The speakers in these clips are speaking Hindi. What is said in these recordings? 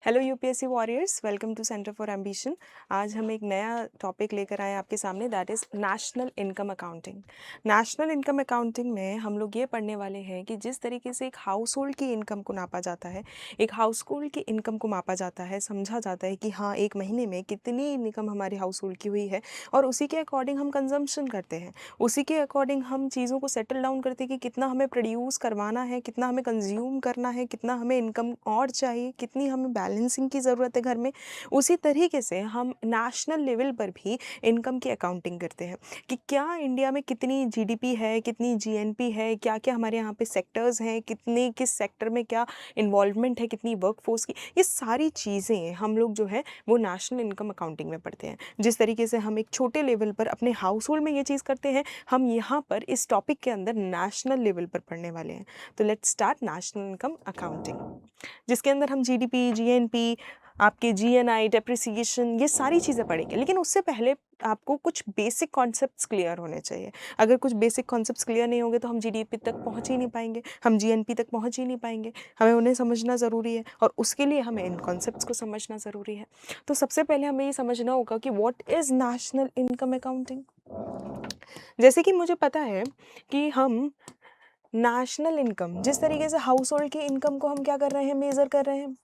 Hello UPSC warriors, welcome to centre for ambition. आज हम एक नया टॉपिक लेकर आए आपके सामने, that is national income accounting. National income accounting में हम लोग ये पढ़ने वाले हैं कि जिस तरीके से एक हाउस होल्ड की इनकम को नापा जाता है, एक हाउस होल्ड की इनकम को मापा जाता है, समझा जाता है कि हाँ एक महीने में कितनी इनकम हमारे हाउस होल्ड की हुई है और उसी के अकॉर्डिंग हम कंजम्पशन करते हैं, उसी के अकॉर्डिंग हम चीज़ों को सेटल डाउन करते हैं कि कितना हमें प्रोड्यूस करवाना है, कितना हमें कंज्यूम करना है, कितना हमें इनकम और चाहिए, कितनी हमें बैलेंसिंग की ज़रूरत है घर में। उसी तरीके से हम नेशनल लेवल पर भी इनकम की अकाउंटिंग करते हैं कि क्या इंडिया में कितनी जीडीपी है, कितनी जीएनपी है, क्या क्या हमारे यहाँ पे सेक्टर्स हैं, कितने किस सेक्टर में क्या इन्वॉल्वमेंट है, कितनी वर्कफोर्स की, ये सारी चीज़ें हम लोग जो है वो नेशनल इनकम अकाउंटिंग में पढ़ते हैं। जिस तरीके से हम एक छोटे लेवल पर अपने हाउस होल्ड में ये चीज़ करते हैं, हम यहाँ पर इस टॉपिक के अंदर नेशनल लेवल पर पढ़ने वाले हैं। तो let's start national income accounting, जिसके अंदर हम जीडीपी, जीएनपी, आपके जीएनआई, डेप्रिसिएशन, ये सारी चीज़ें पढ़ेंगे। लेकिन उससे पहले आपको कुछ बेसिक कॉन्सेप्ट्स क्लियर होने चाहिए। अगर कुछ बेसिक कॉन्सेप्ट्स क्लियर नहीं होंगे तो हम जीडीपी तक पहुंच ही नहीं पाएंगे, हम जीएनपी तक पहुंच ही नहीं पाएंगे। हमें उन्हें समझना ज़रूरी है और उसके लिए हमें इन कॉन्सेप्ट्स को समझना ज़रूरी है। तो सबसे पहले हमें ये समझना होगा कि what is national income accounting. जैसे कि मुझे पता है कि हम नेशनल इनकम, जिस तरीके से हाउस होल्ड की इनकम को हम क्या कर रहे हैं, मेज़र कर रहे हैं।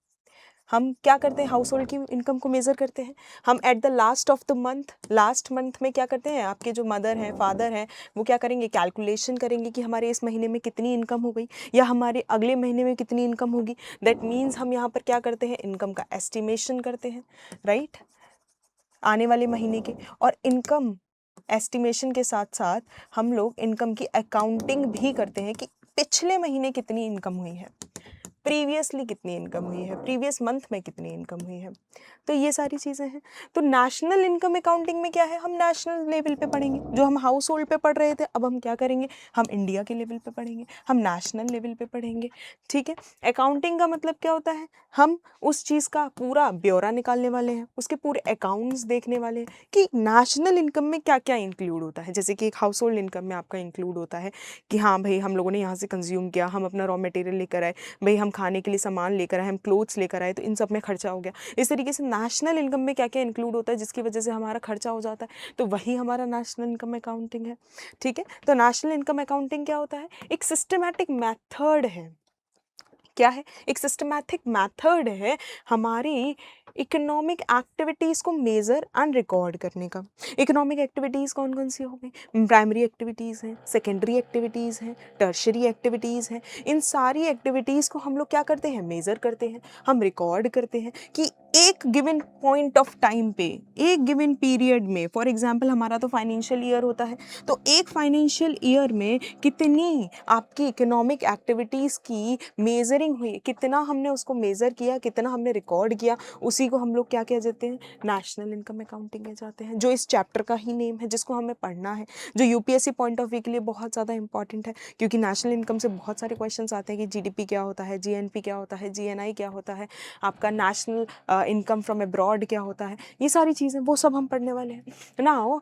हम क्या करते हैं, हाउस होल्ड की इनकम को मेज़र करते हैं। हम at the last of the month, last month में क्या करते हैं, आपके जो मदर हैं, फादर हैं, वो क्या करेंगे, कैलकुलेशन करेंगे कि हमारे इस महीने में कितनी इनकम हो गई या हमारे अगले महीने में कितनी इनकम होगी। दैट मीन्स हम यहाँ पर क्या करते हैं, इनकम का एस्टिमेशन करते हैं, राइट, आने वाले महीने के। और इनकम एस्टिमेशन के साथ साथ हम लोग इनकम की अकाउंटिंग भी करते हैं कि पिछले महीने कितनी इनकम हुई है, प्रीवियसली कितनी इनकम हुई है, प्रीवियस मंथ में कितनी इनकम हुई है। तो ये सारी चीज़ें हैं। तो नेशनल इनकम अकाउंटिंग में क्या है, हम नेशनल लेवल पे पढ़ेंगे। जो हम हाउस होल्ड पे पढ़ रहे थे, अब हम क्या करेंगे, हम इंडिया के लेवल पे पढ़ेंगे, हम नेशनल लेवल पे पढ़ेंगे। ठीक है। अकाउंटिंग का मतलब क्या होता है, हम उस चीज़ का पूरा ब्यौरा निकालने वाले हैं, उसके पूरे अकाउंट्स देखने वाले हैं कि नेशनल इनकम में क्या क्या इंक्लूड होता है। जैसे कि एक हाउस होल्ड इनकम में आपका इंक्लूड होता है कि हाँ भाई हम लोगों ने यहाँ से कंज्यूम किया, हम अपना रॉ मटेरियल लेकर आए, भाई हम खाने के लिए सामान लेकर आए, हम क्लोथ्स लेकर आए, तो इन सब में खर्चा हो गया। इस तरीके से नेशनल इनकम में क्या क्या इंक्लूड होता है जिसकी वजह से हमारा खर्चा हो जाता है, तो वही हमारा नेशनल इनकम अकाउंटिंग है। ठीक है। तो नेशनल इनकम अकाउंटिंग क्या होता है, एक सिस्टमैटिक मेथड है। क्या है, एक सिस्टमैटिक मेथड है हमारी इकोनॉमिक एक्टिविटीज़ को मेज़र एंड रिकॉर्ड करने का। इकोनॉमिक एक्टिविटीज़ कौन कौन सी हो गई, प्राइमरी एक्टिविटीज़ हैं, सेकेंडरी एक्टिविटीज़ हैं, टर्शरी एक्टिविटीज़ हैं। इन सारी एक्टिविटीज़ को हम लोग क्या करते हैं, मेज़र करते हैं, हम रिकॉर्ड करते हैं कि एक गिवन पॉइंट ऑफ टाइम पे, एक गिवन पीरियड में, फॉर एग्जांपल हमारा तो फाइनेंशियल ईयर होता है, तो एक फाइनेंशियल ईयर में कितनी आपकी इकोनॉमिक एक्टिविटीज़ की मेजरिंग हुई, कितना हमने उसको मेज़र किया, कितना हमने रिकॉर्ड किया, उसी को हम लोग क्या कह देते हैं, नेशनल इनकम अकाउंटिंग कह जाते हैं, जो इस चैप्टर का ही नेम है, जिसको हमें पढ़ना है, जो यूपीएससी पॉइंट ऑफ व्यू के लिए बहुत ज़्यादा इंपॉर्टेंट है। क्योंकि नेशनल इनकम से बहुत सारे क्वेश्चंस आते हैं कि जीडीपी क्या होता है, जीएनपी क्या होता है, जीएनआई क्या होता है, आपका नेशनल इनकम फ्रॉम अब्रॉड क्या होता है, ये सारी चीज़ें वो सब हम पढ़ने वाले हैं ना।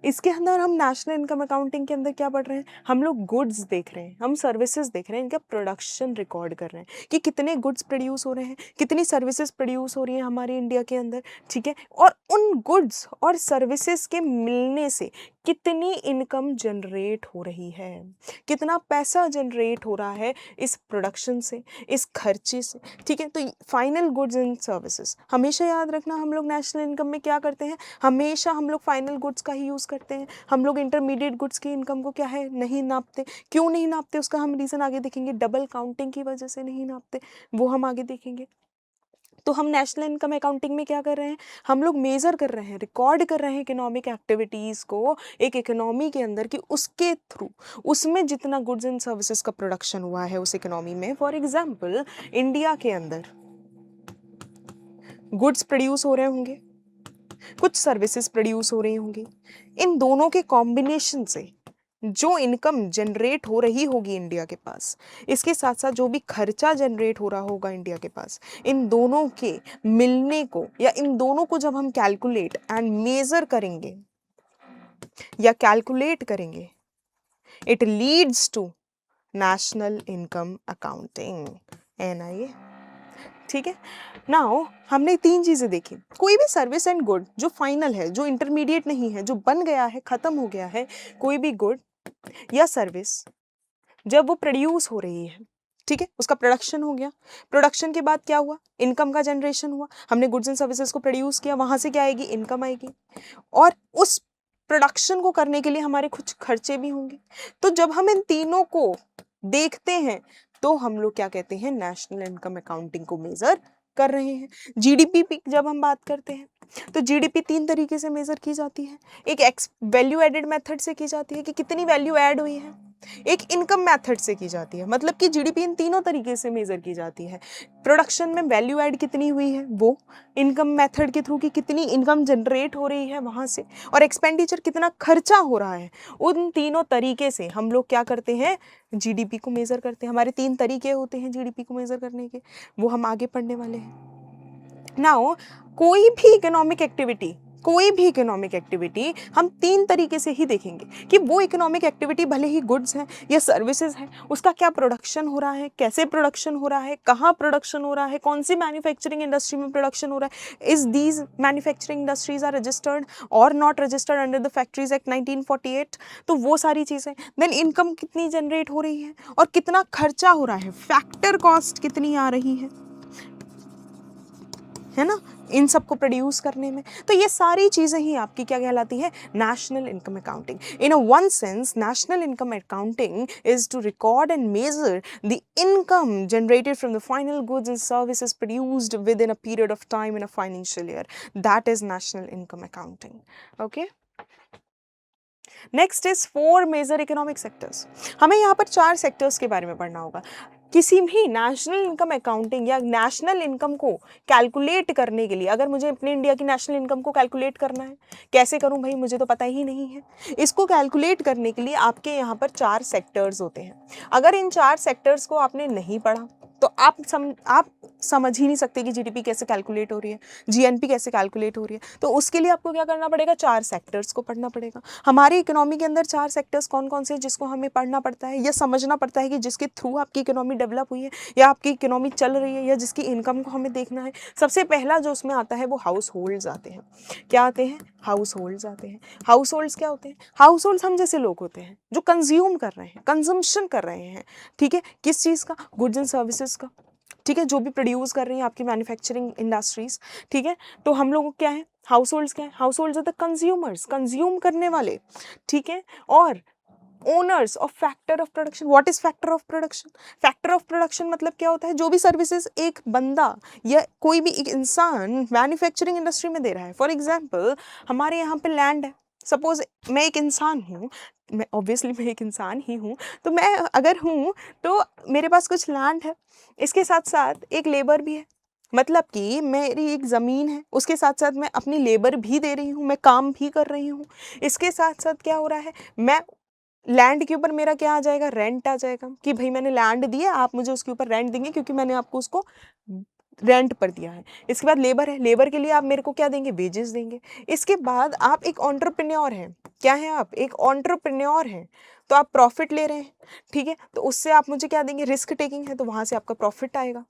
इसके अंदर हम नेशनल इनकम अकाउंटिंग के अंदर क्या पढ़ रहे हैं, हम लोग गुड्स देख रहे हैं, हम सर्विसेज देख रहे हैं, इनका प्रोडक्शन रिकॉर्ड कर रहे हैं कि कितने गुड्स प्रोड्यूस हो रहे हैं, कितनी सर्विसेज प्रोड्यूस हो रही हैं हमारे इंडिया के अंदर। ठीक है। और उन गुड्स और सर्विसेज के मिलने से कितनी इनकम जनरेट हो रही है, कितना पैसा जनरेट हो रहा है इस प्रोडक्शन से, इस खर्चे से। ठीक है। तो फाइनल गुड्स एंड सर्विसेज हमेशा याद रखना, हम लोग नेशनल इनकम में क्या करते हैं, हमेशा हम लोग फाइनल गुड्स का ही यूज़ करते हैं। हम लोग इंटरमीडिएट गुड्स की इनकम को क्या है, नहीं नापते। क्यों नहीं नापते, उसका हम रीज़न आगे देखेंगे, डबल काउंटिंग की वजह से नहीं नापते, वो हम आगे देखेंगे। तो हम नेशनल इनकम अकाउंटिंग में क्या कर रहे हैं, हम लोग मेज़र कर रहे हैं, रिकॉर्ड कर रहे हैं इकोनॉमिक एक्टिविटीज़ को एक इकोनॉमी के अंदर, कि उसके थ्रू उसमें जितना गुड्स एंड सर्विसेज का प्रोडक्शन हुआ है उस इकोनॉमी में। फॉर एग्जाम्पल इंडिया के अंदर गुड्स प्रोड्यूस हो रहे होंगे, कुछ सर्विसेज प्रोड्यूस हो रही होंगी, इन दोनों के कॉम्बिनेशन से जो इनकम जनरेट हो रही होगी इंडिया के पास, इसके साथ साथ जो भी खर्चा जनरेट हो रहा होगा इंडिया के पास, इन दोनों के मिलने को या इन दोनों को जब हम कैलकुलेट एंड मेजर करेंगे या कैलकुलेट करेंगे, it leads to national income accounting, NIA. ठीक है। नाउ हमने 3 चीज़ें देखी। कोई भी सर्विस एंड गुड जो फाइनल है, जो इंटरमीडिएट नहीं है, जो बन गया है, खत्म हो गया है, कोई भी गुड या सर्विस जब वो प्रोड्यूस हो रही है, ठीक है, उसका प्रोडक्शन हो गया, प्रोडक्शन के बाद क्या हुआ, इनकम का जनरेशन हुआ, हमने गुड्स एंड सर्विसेज को प्रोड्यूस किया, वहां से क्या आएगी, इनकम आएगी, और उस प्रोडक्शन को करने के लिए हमारे कुछ खर्चे भी होंगे। तो जब हम इन तीनों को देखते हैं तो हम लोग क्या कहते हैं, नेशनल इनकम अकाउंटिंग को मेजर कर रहे हैं। जीडीपी की जब हम बात करते हैं तो जीडीपी 3 तरीके से मेजर की जाती है। एक एक्स वैल्यू एडेड मेथड से की जाती है कि कितनी वैल्यू ऐड हुई है, एक इनकम मेथड से की जाती है, मतलब कि जीडीपी इन तीनों तरीके से मेजर की जाती है। प्रोडक्शन में वैल्यू ऐड कितनी हुई है वो, इनकम मेथड के थ्रू की कितनी इनकम जनरेट हो रही है वहां से, और एक्सपेंडिचर कितना खर्चा हो रहा है, उन तीनों तरीके से हम लोग क्या करते हैं, जीडीपी को मेजर करते हैं। हमारे 3 तरीके होते हैं जीडीपी को मेजर करने के, वो हम आगे पढ़ने वाले हैं। नाउ कोई भी इकोनॉमिक एक्टिविटी हम 3 तरीके से ही देखेंगे कि वो इकोनॉमिक एक्टिविटी भले ही गुड्स है या सर्विसेज है, उसका क्या प्रोडक्शन हो रहा है, कैसे प्रोडक्शन हो रहा है, कहाँ प्रोडक्शन हो रहा है, कौन सी मैन्युफैक्चरिंग इंडस्ट्री में प्रोडक्शन हो रहा है, is these manufacturing industries are registered or not registered under the factories act 1948। तो वो सारी चीज़ें, देन इनकम कितनी जनरेट हो रही है और कितना खर्चा हो रहा है, फैक्टर कॉस्ट कितनी आ रही है ना, इन सबको प्रोड्यूस करने में। तो ये सारी चीज़ें ही आपकी क्या कहलाती है, national income accounting. In a one sense national income accounting is to record and measure the income generated from the final goods and services produced within a period of time in a financial year, that is national income accounting. Okay, next is 4 major economic sectors. हमें यहाँ पर 4 सेक्टर्स के बारे में पढ़ना होगा। किसी भी नेशनल इनकम अकाउंटिंग या नेशनल इनकम को कैलकुलेट करने के लिए, अगर मुझे अपने इंडिया की नेशनल इनकम को कैलकुलेट करना है, कैसे करूं भाई, मुझे तो पता ही नहीं है। इसको कैलकुलेट करने के लिए आपके यहाँ पर 4 सेक्टर्स होते हैं। अगर इन 4 सेक्टर्स को आपने नहीं पढ़ा तो आप समझ ही नहीं सकते कि जीडीपी कैसे कैलकुलेट हो रही है, जीएनपी कैसे कैलकुलेट हो रही है। तो उसके लिए आपको क्या करना पड़ेगा, 4 सेक्टर्स को पढ़ना पड़ेगा। हमारी इकोनॉमी के अंदर 4 सेक्टर्स कौन कौन से हैं जिसको हमें पढ़ना पड़ता है या समझना पड़ता है, कि जिसके थ्रू आपकी इकोनॉमी डेवलप हुई है या आपकी इकोनॉमी चल रही है या जिसकी इनकम को हमें देखना है। सबसे पहला जो उसमें आता है वो हाउस होल्ड्स आते हैं। क्या आते हैं, हाउस होल्ड्स आते हैं। हाउस होल्ड्स क्या होते हैं, हाउस होल्ड्स हम जैसे लोग होते हैं जो कंज्यूम कर रहे हैं, कंजम्पशन कर रहे हैं, ठीक है, किस चीज़ का, गुड्स एंड सर्विसेज का, ठीक है, जो भी प्रोड्यूस कर रही हैं आपकी मैन्युफैक्चरिंग इंडस्ट्रीज, ठीक है। तो हम लोग क्या है, हाउस होल्ड्स क्या है, households are the consumers, consume करने वाले, ठीक है। और owners of factor of production. What is factor of production, factor of production मतलब क्या होता है, जो भी सर्विसेज एक बंदा या कोई भी एक इंसान मैन्युफैक्चरिंग इंडस्ट्री में दे रहा है। फॉर एग्जांपल हमारे यहाँ पे लैंड है, सपोज मैं एक इंसान हूँ, मैं ऑब्वियसली मैं एक इंसान ही हूँ, तो मैं अगर हूँ तो मेरे पास कुछ लैंड है, इसके साथ साथ एक लेबर भी है, मतलब कि मेरी एक ज़मीन है, उसके साथ साथ मैं अपनी लेबर भी दे रही हूँ, मैं काम भी कर रही हूँ। इसके साथ साथ क्या हो रहा है, मैं लैंड के ऊपर मेरा क्या आ जाएगा, रेंट आ जाएगा, कि भाई मैंने लैंड दिया, आप मुझे उसके ऊपर रेंट देंगे क्योंकि मैंने आपको उसको रेंट पर दिया है। इसके बाद लेबर है, लेबर के लिए आप मेरे को क्या देंगे, वेजेस देंगे। इसके बाद आप एक एंटरप्रेन्योर हैं, क्या है, आप एक एंटरप्रेन्योर हैं, तो आप प्रॉफिट ले रहे हैं, ठीक है, तो उससे आप मुझे क्या देंगे, रिस्क टेकिंग है, तो वहां से आपका प्रॉफिट आएगा।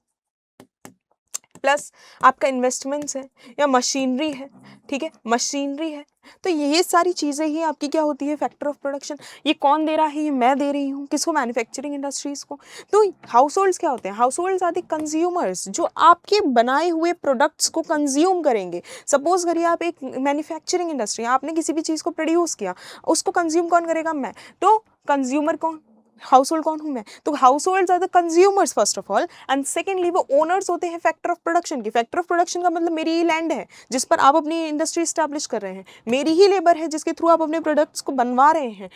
प्लस आपका इन्वेस्टमेंट्स है या मशीनरी है, ठीक है, मशीनरी है। तो ये सारी चीज़ें ही आपकी क्या होती है, फैक्टर ऑफ प्रोडक्शन। ये कौन दे रहा है, ये मैं दे रही हूँ, किसको, मैन्युफैक्चरिंग इंडस्ट्रीज को। तो हाउस होल्ड्स क्या होते हैं, households are the consumers, जो आपके बनाए हुए प्रोडक्ट्स को कंज्यूम करेंगे। सपोज करिए आप एक मैन्युफैक्चरिंग इंडस्ट्री, आपने किसी भी चीज़ को प्रोड्यूस किया, उसको कंज्यूम कौन करेगा, मैं। तो कंज्यूमर कौन, हाउस होल्ड कौन हूँ मैं। तो households are the consumers first of all, and secondly वो ओनर्स होते हैं फैक्टर ऑफ प्रोडक्शन के। फैक्टर ऑफ प्रोडक्शन का मतलब मेरी ही लैंड है जिस पर आप अपनी इंडस्ट्री स्टैब्लिश कर रहे हैं, मेरी ही लेबर है जिसके थ्रू आप अपने प्रोडक्ट्स को बनवा रहे हैं,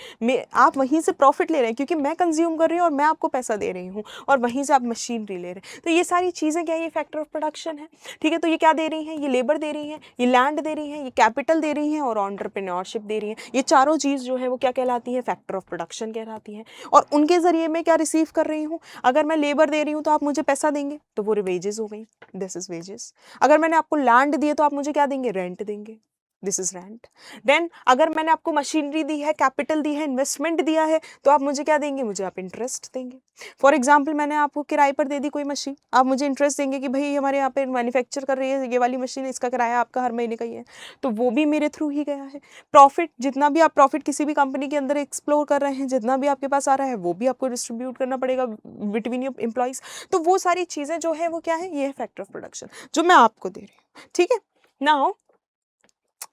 आप वहीं से प्रॉफिट ले रहे हैं क्योंकि मैं कंज्यूम कर रही हूँ और मैं आपको पैसा दे रही हूँ, और वहीं से आप मशीनरी ले रहे हैं। तो ये सारी चीज़ें क्या है, ये फैक्टर ऑफ प्रोडक्शन है, ठीक है। तो ये क्या दे रही हैं, ये लेबर दे रही हैं, ये लैंड दे रही हैं, ये कैपिटल दे रही हैं और एंटरप्रेन्योरशिप दे रही हैं। ये चारों चीज़ जो है वो क्या कहलाती है, फैक्टर ऑफ प्रोडक्शन कहलाती है। और उनके जरिए मैं क्या रिसीव कर रही हूँ, अगर मैं लेबर दे रही हूँ तो आप मुझे पैसा देंगे, तो वो वेजेस हो गई, दिस इज वेजेस। अगर मैंने आपको लैंड दिए तो आप मुझे क्या देंगे, रेंट देंगे। This is rent. देन अगर मैंने आपको मशीनरी दी है, कैपिटल दी है, इन्वेस्टमेंट दिया है, तो आप मुझे क्या देंगे, मुझे आप इंटरेस्ट देंगे। फॉर एग्जाम्पल मैंने आपको किराए पर दे दी कोई मशीन, आप मुझे इंटरेस्ट देंगे कि भाई हमारे यहाँ पे मैन्युफैक्चर कर रही है ये वाली मशीन, इसका किराया आपका हर महीने का ही है, तो वो भी मेरे थ्रू ही गया है। प्रॉफिट, जितना भी आप प्रॉफिट किसी भी कंपनी के अंदर एक्सप्लोर कर रहे हैं, जितना भी आपके पास आ रहा है वो भी आपको डिस्ट्रीब्यूट करना पड़ेगा बिटवीन योर एम्प्लॉइज। तो वो सारी चीज़ें जो है वो क्या है, ये है फैक्टर ऑफ प्रोडक्शन जो मैं आपको दे रही हूँ। ठीक है, नाउ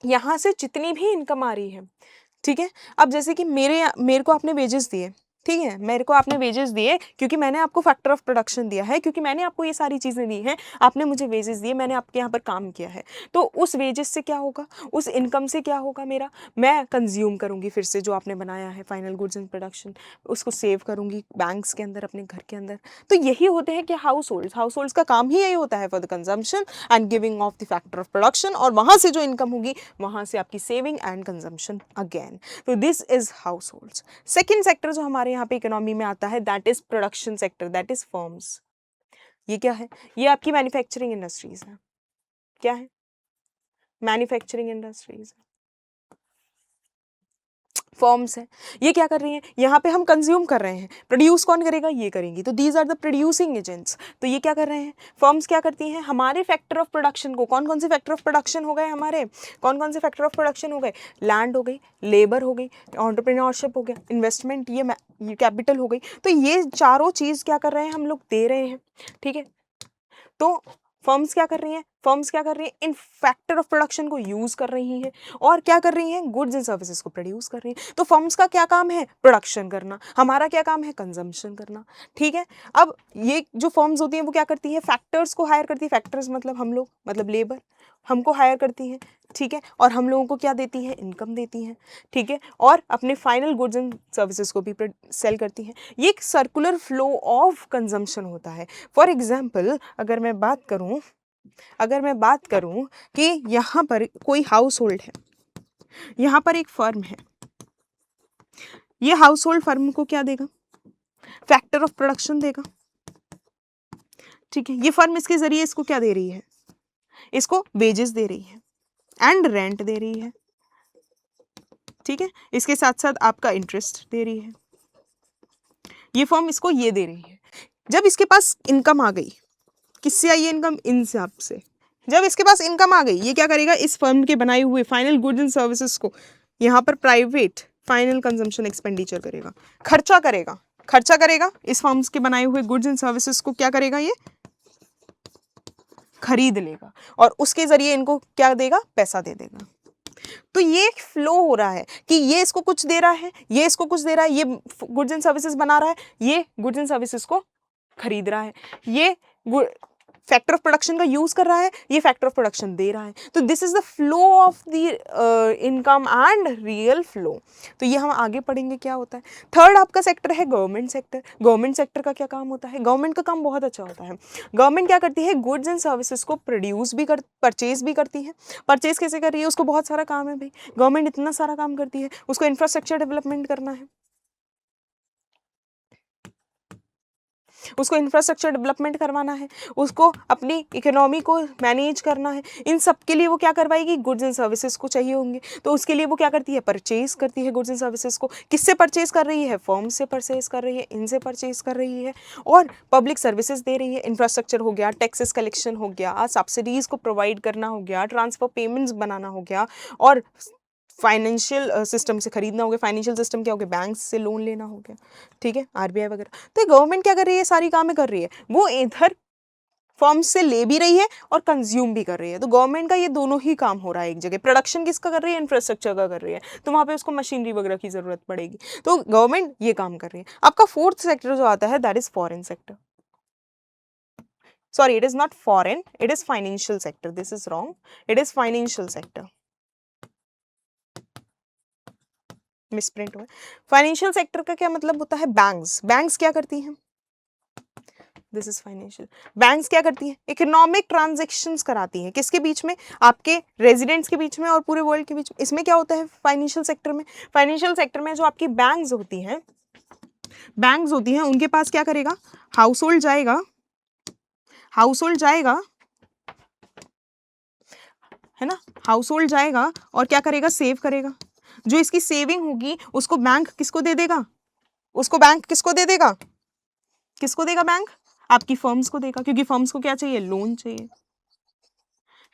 यहाँ से जितनी भी इनकम आ रही है, ठीक है, अब जैसे कि मेरे को आपने वेजेस दिए, ठीक है, मेरे को आपने वेजेस दिए क्योंकि मैंने आपको फैक्टर ऑफ प्रोडक्शन दिया है, क्योंकि मैंने आपको ये सारी चीज़ें दी हैं, आपने मुझे वेजेस दिए, मैंने आपके यहाँ पर काम किया है, तो उस वेजेस से क्या होगा, उस इनकम से क्या होगा मेरा, मैं कंज्यूम करूँगी फिर से जो आपने बनाया है फाइनल गुड्स इन प्रोडक्शन, उसको सेव करूँगी बैंक्स के अंदर, अपने घर के अंदर। तो यही होते हैं कि हाउस होल्ड्स का काम ही यही होता है, for the consumption and giving of the factor of production, और वहाँ से जो इनकम होगी वहाँ से आपकी सेविंग एंड कंजम्पशन अगेन। तो this is house holds. Second sector जो हमारे यहाँ पे इकोनॉमी में आता है that is production sector, that is firms. ये क्या है, ये आपकी मैन्युफैक्चरिंग इंडस्ट्रीज है। क्या है, मैन्युफैक्चरिंग इंडस्ट्रीज, फॉर्म्स है। ये क्या कर रही हैं, यहाँ पे हम कंज्यूम कर रहे हैं, प्रोड्यूस कौन करेगा, ये करेंगी, तो these are the producing agents. तो ये क्या कर रहे हैं, फर्म्स क्या करती हैं, हमारे फैक्टर ऑफ प्रोडक्शन को, कौन कौन से फैक्टर ऑफ प्रोडक्शन हो गए हमारे, कौन कौन से फैक्टर ऑफ प्रोडक्शन हो गए, लैंड हो गई, लेबर हो गई, एंटरप्रेन्योरशिप हो गया, इन्वेस्टमेंट, ये कैपिटल हो गई। तो ये चारों चीज़ क्या कर रहे हैं, हम लोग दे रहे हैं। ठीक है, तो फर्म्स क्या कर रही हैं, फर्म्स क्या कर रही हैं, इन फैक्टर ऑफ प्रोडक्शन को यूज कर रही हैं और क्या कर रही हैं, गुड्स एंड सर्विसेज को प्रोड्यूस कर रही हैं। तो फर्म्स का क्या काम है, प्रोडक्शन करना, हमारा क्या काम है, कंजम्पशन करना। ठीक है, अब ये जो फर्म्स होती हैं वो क्या करती है, फैक्टर्स को हायर करती है, फैक्टर्स मतलब हम लोग, मतलब लेबर हमको हायर करती हैं। ठीक है, और हम लोगों को क्या देती है, इनकम देती हैं। ठीक है, और अपने फाइनल गुड्स एंड सर्विसेज को भी सेल करती हैं। ये एक सर्कुलर फ्लो ऑफ कंजम्पशन होता है। फॉर एग्जाम्पल अगर मैं बात करूं कि यहाँ पर कोई हाउस होल्ड है, यहाँ पर एक फर्म है, ये हाउस होल्ड फर्म को क्या देगा, फैक्टर ऑफ प्रोडक्शन देगा। ठीक है, ये फर्म इसके जरिए इसको क्या दे रही है, इसको वेजेस दे रही है एंड रेंट दे रही है। ठीक है, इसके साथ साथ आपका इंटरेस्ट दे रही है, ये फर्म इसको ये दे रही है। जब इसके पास इनकम आ गई, किससे आई ये इनकम, इन सब से, जब इसके पास इनकम आ गई, ये क्या करेगा, इस फर्म के बनाए हुए फाइनल गुड्स एंड सर्विसेज को यहाँ पर प्राइवेट फाइनल कंजम्पशन एक्सपेंडिचर करेगा, खर्चा करेगा इस फर्म्स के बनाए हुए गुड्स एंड सर्विसेज को, क्या करेगा, ये खरीद लेगा और उसके जरिए इनको क्या देगा, पैसा दे देगा। तो ये एक फ्लो हो रहा है कि ये इसको कुछ दे रहा है, ये इसको कुछ दे रहा है, ये गुड्स एंड सर्विसेज बना रहा है, ये गुड्स एंड सर्विसेज को खरीद रहा है, ये फैक्टर ऑफ प्रोडक्शन का यूज कर रहा है, ये फैक्टर ऑफ प्रोडक्शन दे रहा है। तो this is the flow of the income and real flow. तो ये हम आगे पढ़ेंगे क्या होता है। थर्ड आपका सेक्टर है गवर्नमेंट सेक्टर। गवर्नमेंट सेक्टर का क्या काम होता है, गवर्नमेंट का काम बहुत अच्छा होता है। गवर्नमेंट क्या करती है, गुड्स एंड सर्विसेज को परचेज भी करती है। परचेज कैसे कर रही है, उसको बहुत सारा काम है भाई, गवर्नमेंट इतना सारा काम करती है, उसको इंफ्रास्ट्रक्चर डेवलपमेंट करना है, उसको इंफ्रास्ट्रक्चर डेवलपमेंट करवाना है, उसको अपनी इकोनॉमी को मैनेज करना है। इन सब के लिए वो क्या करवाएगी, गुड्स एंड सर्विसेज को चाहिए होंगे, तो उसके लिए वो क्या करती है, परचेज करती है गुड्स एंड सर्विसेज को। किससे परचेज कर रही है, फर्म से परचेज कर रही है, इनसे परचेज कर रही है और पब्लिक सर्विसेज दे रही है। इंफ्रास्ट्रक्चर हो गया, टैक्सेस कलेक्शन हो गया, सब्सिडीज को प्रोवाइड करना हो गया, ट्रांसफर पेमेंट्स बनाना हो गया और फाइनेंशियल सिस्टम से खरीदना हो गया। फाइनेंशियल सिस्टम क्या हो गया, बैंक से लोन लेना हो गया। ठीक है, आरबीआई वगैरह। तो गवर्नमेंट क्या कर रही है, सारी कामें कर रही है, वो इधर फर्म से ले भी रही है और कंज्यूम भी कर रही है। तो गवर्नमेंट का ये दोनों ही काम हो रहा है एक जगह। प्रोडक्शन किसका कर रही है, इंफ्रास्ट्रक्चर का कर रही है, तो वहाँ पे उसको मशीनरी वगैरह की जरूरत पड़ेगी, तो गवर्नमेंट ये काम कर रही है। आपका फोर्थ सेक्टर जो आता है that is foreign sector. Sorry, it is not foreign, it is financial sector, this is wrong, it is financial sector, misprint हुआ। फाइनेंशियल सेक्टर का क्या मतलब होता है, बैंक्स क्या करती हैं, दिस इज फाइनेंशियल। बैंक्स क्या करती हैं, इकोनॉमिक ट्रांजैक्शंस कराती हैं, किसके बीच में, आपके रेजिडेंट्स के बीच में और पूरे वर्ल्ड के बीच में। इसमें क्या होता है फाइनेंशियल सेक्टर में, फाइनेंशियल सेक्टर में जो आपकी बैंक्स होती हैं उनके पास क्या करेगा, हाउस होल्ड जाएगा, है ना। हाउस होल्ड जाएगा और क्या करेगा, सेव करेगा। जो इसकी सेविंग होगी उसको बैंक किसको दे देगा, उसको बैंक किसको दे देगा, किसको देगा बैंक, आपकी फर्म्स को देगा, क्योंकि फर्म्स को क्या चाहिए, लोन चाहिए,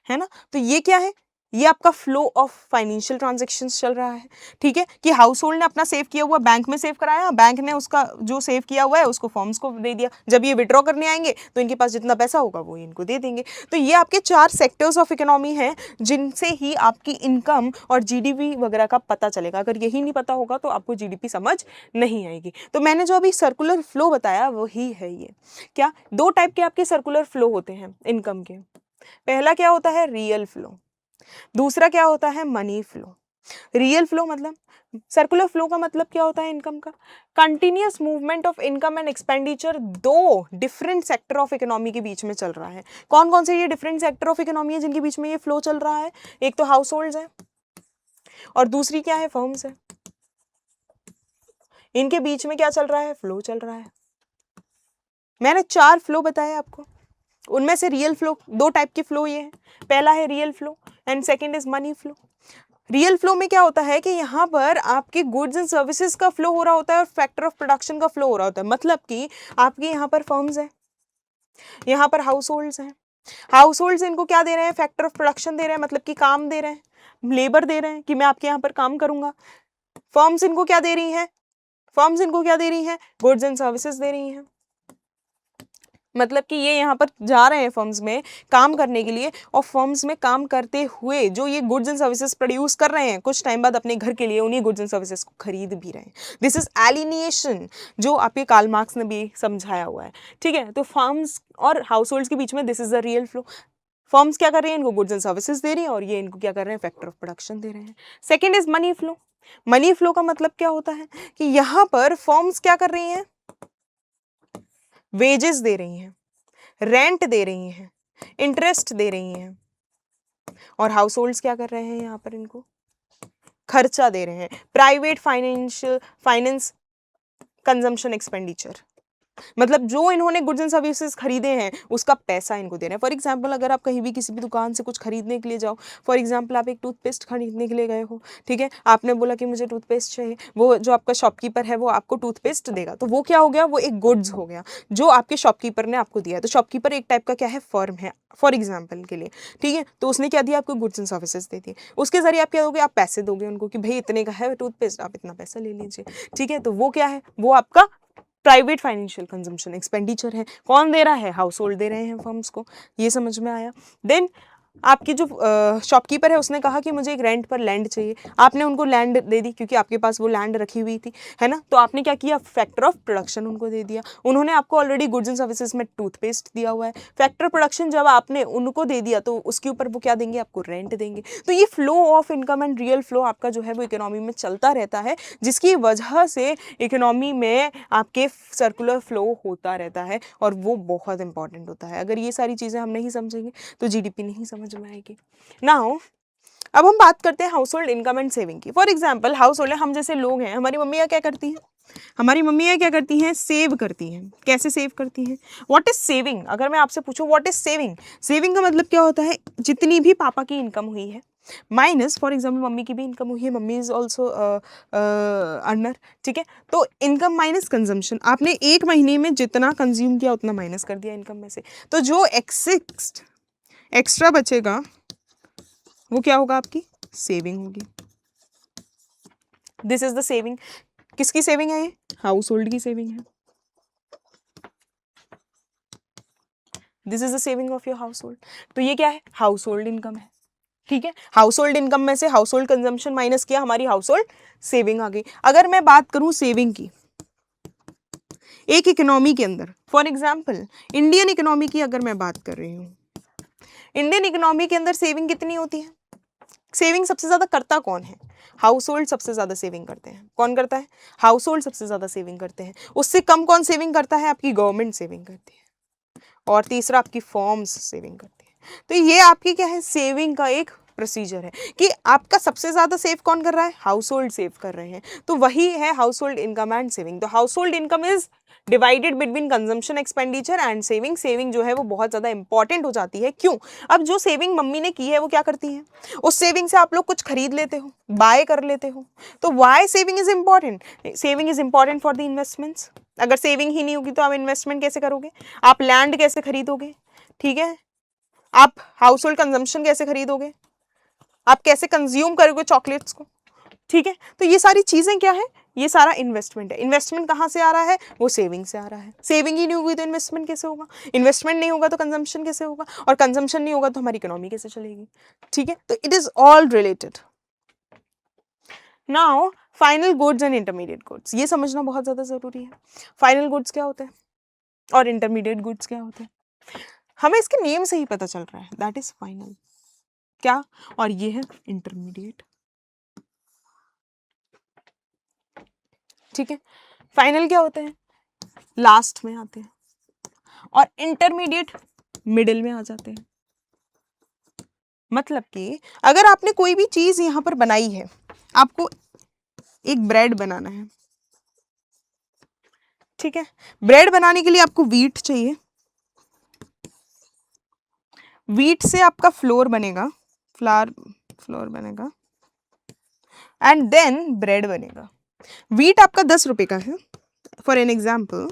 है ना। तो ये क्या है, ये आपका फ्लो ऑफ फाइनेंशियल ट्रांजैक्शंस चल रहा है। ठीक है, कि हाउस होल्ड ने अपना सेव किया हुआ बैंक में सेव कराया, बैंक ने उसका जो सेव किया हुआ है उसको फर्म्स को दे दिया। जब ये विड्रॉ करने आएंगे तो इनके पास जितना पैसा होगा वो इनको दे देंगे। तो ये आपके 4 सेक्टर्स ऑफ इकोनॉमी हैं जिनसे ही आपकी इनकम और जीडीपी वगैरह का पता चलेगा। अगर यही नहीं पता होगा तो आपको जीडीपी समझ नहीं आएगी। तो मैंने जो अभी सर्कुलर फ्लो बताया वही है ये। क्या 2 टाइप के आपके सर्कुलर फ्लो होते हैं इनकम के। पहला क्या होता है, रियल फ्लो। दूसरा क्या होता है, मनी फ्लो। रियल फ्लो मतलब, सर्कुलर फ्लो का मतलब क्या होता है इनकम का, continuous movement of income and expenditure 2 different sector of economy के बीच में चल रहा है। कौन कौन से ये डिफरेंट सेक्टर ऑफ इकोनॉमी है जिनके बीच में ये फ्लो चल रहा है, एक तो हाउस होल्ड है और दूसरी क्या है, फर्म्स है। इनके बीच में क्या चल रहा है, फ्लो चल रहा है। मैंने 4 फ्लो बताए आपको, उनमें से रियल फ्लो 2 टाइप के फ्लो ये है। पहला है real flow and second is money flow. Real flow में क्या होता है कि यहाँ पर आपके गुड्स एंड सर्विसेज का फ्लो हो रहा होता है और फैक्टर ऑफ प्रोडक्शन का फ्लो हो रहा होता है। मतलब कि आपके यहाँ पर फर्म्स हैं, यहाँ पर हाउस होल्ड्स हैं। हाउस होल्ड्स इनको क्या दे रहे हैं, फैक्टर ऑफ प्रोडक्शन दे रहे हैं, मतलब कि काम दे रहे हैं, लेबर दे रहे हैं कि मैं आपके यहाँ पर काम करूंगा। फर्म्स इनको क्या दे रही हैं, फर्म्स इनको क्या दे रही हैं, गुड्स एंड सर्विसेज दे रही हैं। मतलब कि ये यहाँ पर जा रहे हैं फर्म्स में काम करने के लिए, और फर्म्स में काम करते हुए जो ये गुड्स एंड सर्विसेज प्रोड्यूस कर रहे हैं कुछ टाइम बाद अपने घर के लिए उन्हीं गुड्स एंड सर्विसेज को खरीद भी रहे हैं। दिस इज एलिनिएशन, जो आपके कार्ल मार्क्स ने भी समझाया हुआ है। ठीक है, तो फर्म्स और हाउस होल्ड्स के बीच में this is the real flow. Firms क्या कर रही हैं, इनको गुड्स एंड सर्विसेज दे रही हैं और ये इनको क्या कर रहे हैं, फैक्टर ऑफ प्रोडक्शन दे रहे हैं। Second is money flow. Money flow का मतलब क्या होता है कि यहाँ पर फर्म्स क्या कर रही हैं, वेजेस दे रही हैं, रेंट दे रही हैं, इंटरेस्ट दे रही हैं, और हाउस होल्ड्स क्या कर रहे हैं, यहाँ पर इनको खर्चा दे रहे हैं, प्राइवेट फाइनेंस कंजम्पशन एक्सपेंडिचर। मतलब जो इन्होंने गुड्स एंड सर्विसेज खरीदे हैं उसका पैसा इनको दे रहे हैं। फॉर एग्जाम्पल अगर आप कहीं भी किसी भी दुकान से कुछ खरीदने के लिए जाओ, फॉर एग्जाम्पल आप एक टूथपेस्ट खरीदने के लिए गए हो, ठीक है, आपने बोला कि मुझे टूथपेस्ट चाहिए, वो जो आपका शॉपकीपर है वो आपको टूथपेस्ट देगा, तो वो क्या हो गया, वो एक गुड्स हो गया जो आपके शॉपकीपर ने आपको दिया है। तो शॉपकीपर एक टाइप का क्या है, फर्म है फॉर एग्जाम्पल के लिए, ठीक है। तो उसने क्या दिया, आपको गुड्स एंड सर्विसेज दे दिए, उसके जरिए आप क्या दोगे, आप पैसे दोगे उनको कि भाई इतने का है टूथपेस्ट, आप इतना पैसा ले लीजिए, ठीक है। तो वो क्या है, वो आपका प्राइवेट फाइनेंशियल कंजम्पशन एक्सपेंडिचर है। कौन दे रहा है, हाउस होल्ड दे रहे हैं फर्म्स को। ये समझ में आया। देन आपकी जो शॉपकीपर है उसने कहा कि मुझे एक रेंट पर लैंड चाहिए, आपने उनको लैंड दे दी क्योंकि आपके पास वो लैंड रखी हुई थी, है ना। तो आपने क्या किया, फैक्टर ऑफ प्रोडक्शन उनको दे दिया। उन्होंने आपको ऑलरेडी गुड्स एंड सर्विसेज में टूथपेस्ट दिया हुआ है, फैक्टर प्रोडक्शन जब आपने उनको दे दिया तो उसके ऊपर वो क्या देंगे, आपको रेंट देंगे। तो ये flow of income and real flow आपका जो है वो इकोनॉमी में चलता रहता है, जिसकी वजह से इकोनॉमी में आपके सर्कुलर फ्लो होता रहता है, और वो बहुत इंपॉर्टेंट होता है। अगर ये सारी चीज़ें हम नहीं समझेंगे तो जीडीपी नहीं समझ में आएगी। नाउ अब हम बात करते हैं house hold income and saving की। फॉर एग्जाम्पल हाउस होल्ड, हम जैसे लोग हैं, हमारी मम्मियाँ क्या करती हैं, हमारी मम्मियाँ क्या करती हैं, सेव करती हैं। कैसे सेव करती हैं, व्हाट इज सेविंग। अगर मैं आपसे पूछूं व्हाट इज सेविंग, सेविंग का मतलब क्या होता है, जितनी भी पापा की इनकम हुई है माइनस, फॉर एग्जाम्पल मम्मी की भी इनकम हुई है, मम्मी इज ऑल्सो अर्नर, ठीक है। तो इनकम माइनस कंजम्पशन, आपने एक महीने में जितना कंज्यूम किया उतना माइनस कर दिया इनकम में से, तो जो एक्स्ट्रा बचेगा वो क्या होगा, आपकी सेविंग होगी। This is the saving. किसकी सेविंग है ये, हाउस होल्ड की सेविंग है। This is the saving of your house hold. तो ये क्या है, हाउस होल्ड इनकम है, ठीक है। हाउस होल्ड इनकम में से हाउस होल्ड कंजम्पशन माइनस किया, हमारी हाउस होल्ड सेविंग आ गई। अगर मैं बात करूं सेविंग की एक इकोनॉमी के अंदर, फॉर एग्जाम्पल इंडियन इकोनॉमी की अगर मैं बात कर रही हूं, इंडियन इकोनॉमी के अंदर सेविंग कितनी होती है, सेविंग सबसे ज्यादा करता कौन है, हाउस होल्ड सबसे ज्यादा सेविंग करते हैं। कौन करता है, हाउस होल्ड सबसे ज्यादा सेविंग करते हैं। उससे कम कौन सेविंग करता है, आपकी गवर्नमेंट सेविंग करती है, और तीसरा आपकी फॉर्म्स सेविंग करती है। तो ये आपकी क्या है, सेविंग का एक प्रोसीजर है कि आपका सबसे ज्यादा सेव कौन कर रहा है, हाउस होल्ड सेव कर रहे हैं। तो वही है household income and saving. तो household income is divided between consumption expenditure and saving. Saving जो है वो बहुत ज़्यादा इंपॉर्टेंट हो जाती है। क्यों? अब जो सेविंग मम्मी ने की है वो क्या करती है, उस सेविंग से आप लोग कुछ खरीद लेते हो, बाय कर लेते हो। तो why saving is important? Saving is important for the investments. अगर सेविंग ही नहीं होगी तो आप इन्वेस्टमेंट कैसे करोगे, आप लैंड कैसे खरीदोगे, ठीक है, आप हाउस होल्ड कंजम्पशन कैसे खरीदोगे, आप कैसे कंज्यूम करोगे चॉकलेट्स को, ठीक है। तो ये सारी चीजें क्या है, ये सारा इन्वेस्टमेंट है। इन्वेस्टमेंट कहाँ से आ रहा है, वो सेविंग से आ रहा है। सेविंग ही नहीं होगी तो इन्वेस्टमेंट कैसे होगा, इन्वेस्टमेंट नहीं होगा तो कंजम्पशन कैसे होगा, और कंजम्पशन नहीं होगा तो हमारी इकोनॉमी कैसे चलेगी, ठीक है। तो it is all related. Now final goods and intermediate goods, ये समझना बहुत ज्यादा जरूरी है। फाइनल गुड्स क्या होते हैं और इंटरमीडिएट गुड्स क्या होते हैं, हमें इसके नेम से ही पता चल रहा है, दैट इज फाइनल क्या, और ये है इंटरमीडिएट, ठीक है। फाइनल क्या होते हैं, लास्ट में आते हैं, और इंटरमीडिएट मिडिल में आ जाते हैं। मतलब कि अगर आपने कोई भी चीज यहां पर बनाई है, आपको एक ब्रेड बनाना है, ठीक है। ब्रेड बनाने के लिए आपको व्हीट चाहिए, व्हीट से आपका फ्लोर बनेगा, फ्लोर बनेगा, एंड देन ब्रेड बनेगा। व्हीट आपका 10 रुपए का है, फॉर एन एग्जाम्पल।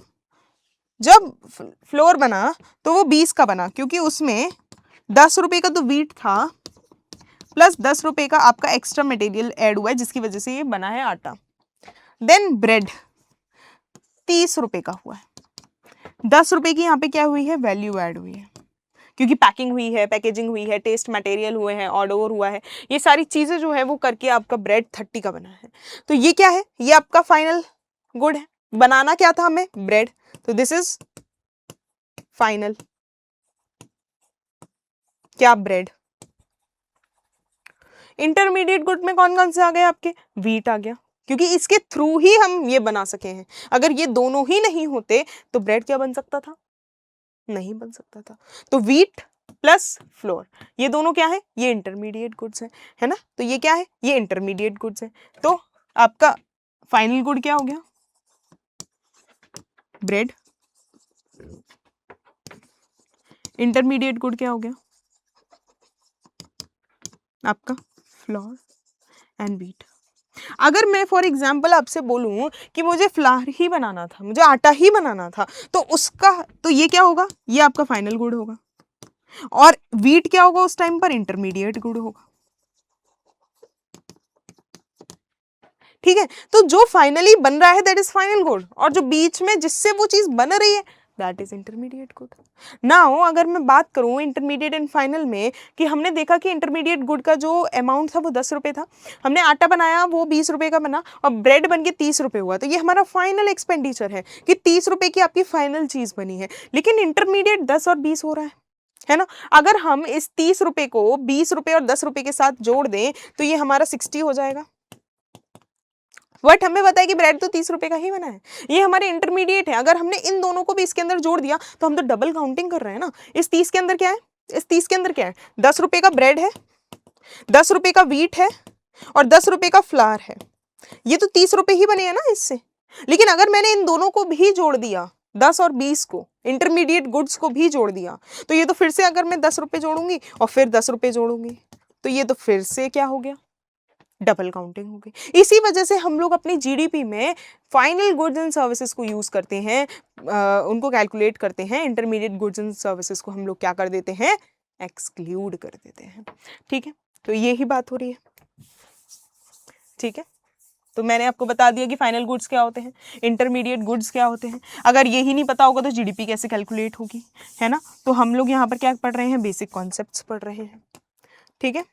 जब फ्लोर बना तो वो 20 का बना, क्योंकि उसमें 10 रुपए का तो व्हीट था प्लस 10 रुपए का आपका एक्स्ट्रा मटेरियल ऐड हुआ है, जिसकी वजह से ये बना है आटा। देन ब्रेड 30 रुपए का हुआ है, 10 रुपए की यहाँ पे क्या हुई है, वैल्यू ऐड हुई है, क्योंकि पैकिंग हुई है, पैकेजिंग हुई है, टेस्ट मटेरियल हुए हैं, ऑर्डर हुआ है, ये सारी चीजें जो है वो करके आपका ब्रेड 30 का बना है। तो ये क्या है, ये आपका फाइनल गुड है। बनाना क्या था हमें, ब्रेड, तो दिस इज फाइनल क्या, ब्रेड। इंटरमीडिएट गुड में कौन कौन से आ गए आपके, व्हीट आ गया, क्योंकि इसके थ्रू ही हम ये बना सके हैं। अगर ये दोनों ही नहीं होते तो ब्रेड क्या बन सकता था, नहीं बन सकता था। तो व्हीट प्लस फ्लोर, ये दोनों क्या है, ये इंटरमीडिएट गुड्स है ना। तो ये क्या है, ये इंटरमीडिएट गुड्स है। तो आपका फाइनल गुड क्या हो गया, ब्रेड। इंटरमीडिएट गुड क्या हो गया आपका, फ्लोर एंड व्हीट। अगर मैं फॉर एग्जाम्पल आपसे बोलूं कि मुझे फ्लावर ही बनाना था, मुझे आटा ही बनाना था, तो उसका, तो ये क्या होगा, ये आपका फाइनल गुड होगा, और व्हीट क्या होगा उस टाइम पर, इंटरमीडिएट गुड होगा, ठीक है। तो जो फाइनली बन रहा है दैट इज फाइनल गुड, और जो बीच में जिससे वो चीज बन रही है that is intermediate good. Now अगर मैं बात करूं इंटरमीडिएट एंड फाइनल में, कि हमने देखा कि इंटरमीडिएट गुड का जो अमाउंट था वो 10 रुपए था, हमने आटा बनाया वो 20 रुपए का बना, और ब्रेड बन के 30 रुपए हुआ, तो ये हमारा फाइनल एक्सपेंडिचर है कि 30 रुपए की आपकी फाइनल चीज बनी है। लेकिन इंटरमीडिएट 10 और 20 हो रहा है ना। अगर हम इस 30 रुपए को 20 रुपए और 10 रुपए के साथ जोड़ दें तो ये हमारा 60 हो जाएगा। बट हमें पता है कि ब्रेड तो 30 रुपए का ही बना है, ये हमारे इंटरमीडिएट है। अगर हमने इन दोनों को भी इसके अंदर जोड़ दिया तो हम तो डबल काउंटिंग कर रहे हैं ना। इस 30 के अंदर क्या है, इस 30 के अंदर क्या है, 10 रुपए का ब्रेड है, 10 रुपए का व्हीट है, और 10 रुपए का फ्लावर है। ये तो 30 रुपए ही बने हैं ना इससे। लेकिन अगर मैंने इन दोनों को भी जोड़ दिया, 10 और 20 को, इंटरमीडिएट गुड्स को भी जोड़ दिया, तो ये तो फिर से, अगर मैं 10 रुपए जोड़ूंगी और फिर 10 रुपए जोड़ूंगी, तो ये तो फिर से क्या हो गया, डबल काउंटिंग हो गई। इसी वजह से हम लोग अपनी जीडीपी में फाइनल गुड्स एंड सर्विसेज को यूज करते हैं, उनको कैलकुलेट करते हैं। इंटरमीडिएट गुड्स एंड सर्विसेज को हम लोग क्या कर देते हैं, एक्सक्लूड कर देते हैं, ठीक है। तो ये ही बात हो रही है, ठीक है। तो मैंने आपको बता दिया कि फाइनल गुड्स क्या होते हैं, इंटरमीडिएट गुड्स क्या होते हैं। अगर यही नहीं पता होगा तो जीडीपी कैसे कैलकुलेट होगी, है ना। तो हम लोग यहाँ पर क्या पढ़ रहे हैं, बेसिक कॉन्सेप्ट्स पढ़ रहे हैं, ठीक है।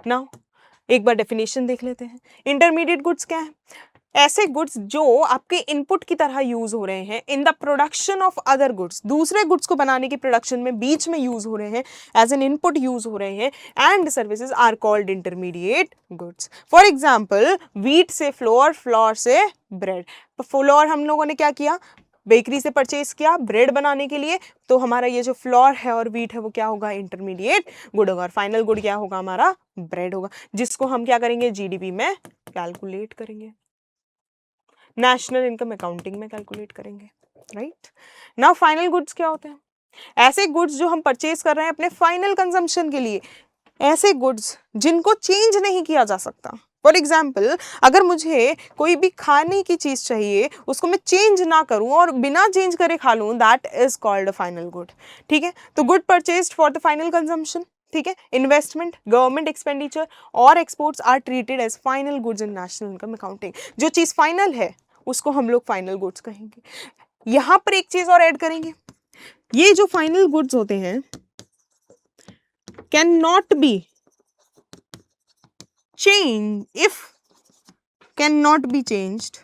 नाउ एक बार डेफिनेशन देख लेते हैं। इंटरमीडिएट गुड्स क्या है, ऐसे गुड्स जो आपके इनपुट की तरह यूज हो रहे हैं in the production of other goods, दूसरे गुड्स को बनाने की प्रोडक्शन में बीच में यूज हो रहे हैं, एज एन इनपुट यूज हो रहे हैं, and services are called intermediate goods. For example wheat से फ्लोर, फ्लोर से ब्रेड। फ्लोर हम लोगों ने क्या किया, बेकरी से परचेज किया ब्रेड बनाने के लिए, तो हमारा ये जो फ्लोर है और व्हीट है वो क्या होगा, इंटरमीडिएट गुड होगा, और फाइनल गुड क्या होगा, हमारा ब्रेड होगा, जिसको हम क्या करेंगे, जीडीपी में कैलकुलेट करेंगे। नेशनल इनकम अकाउंटिंग में कैलकुलेट करेंगे, राइट। नाउ फाइनल गुड्स क्या होते हैं? ऐसे गुड्स जो हम परचेज कर रहे हैं अपने फाइनल कंजम्पशन के लिए, ऐसे गुड्स जिनको चेंज नहीं किया जा सकता। फॉर एग्जाम्पल, अगर मुझे कोई भी खाने की चीज चाहिए, उसको मैं चेंज ना करूं और बिना चेंज करे खा लूं, that is called a final good, ठीक है। तो good purchased for the final consumption, ठीक है, इन्वेस्टमेंट, गवर्नमेंट एक्सपेंडिचर और exports are treated as final goods in national income accounting. जो चीज फाइनल है उसको हम लोग फाइनल गुड्स कहेंगे। यहां पर एक चीज और ऐड करेंगे, ये जो फाइनल गुड्स होते हैं can not be changed, if cannot be changed,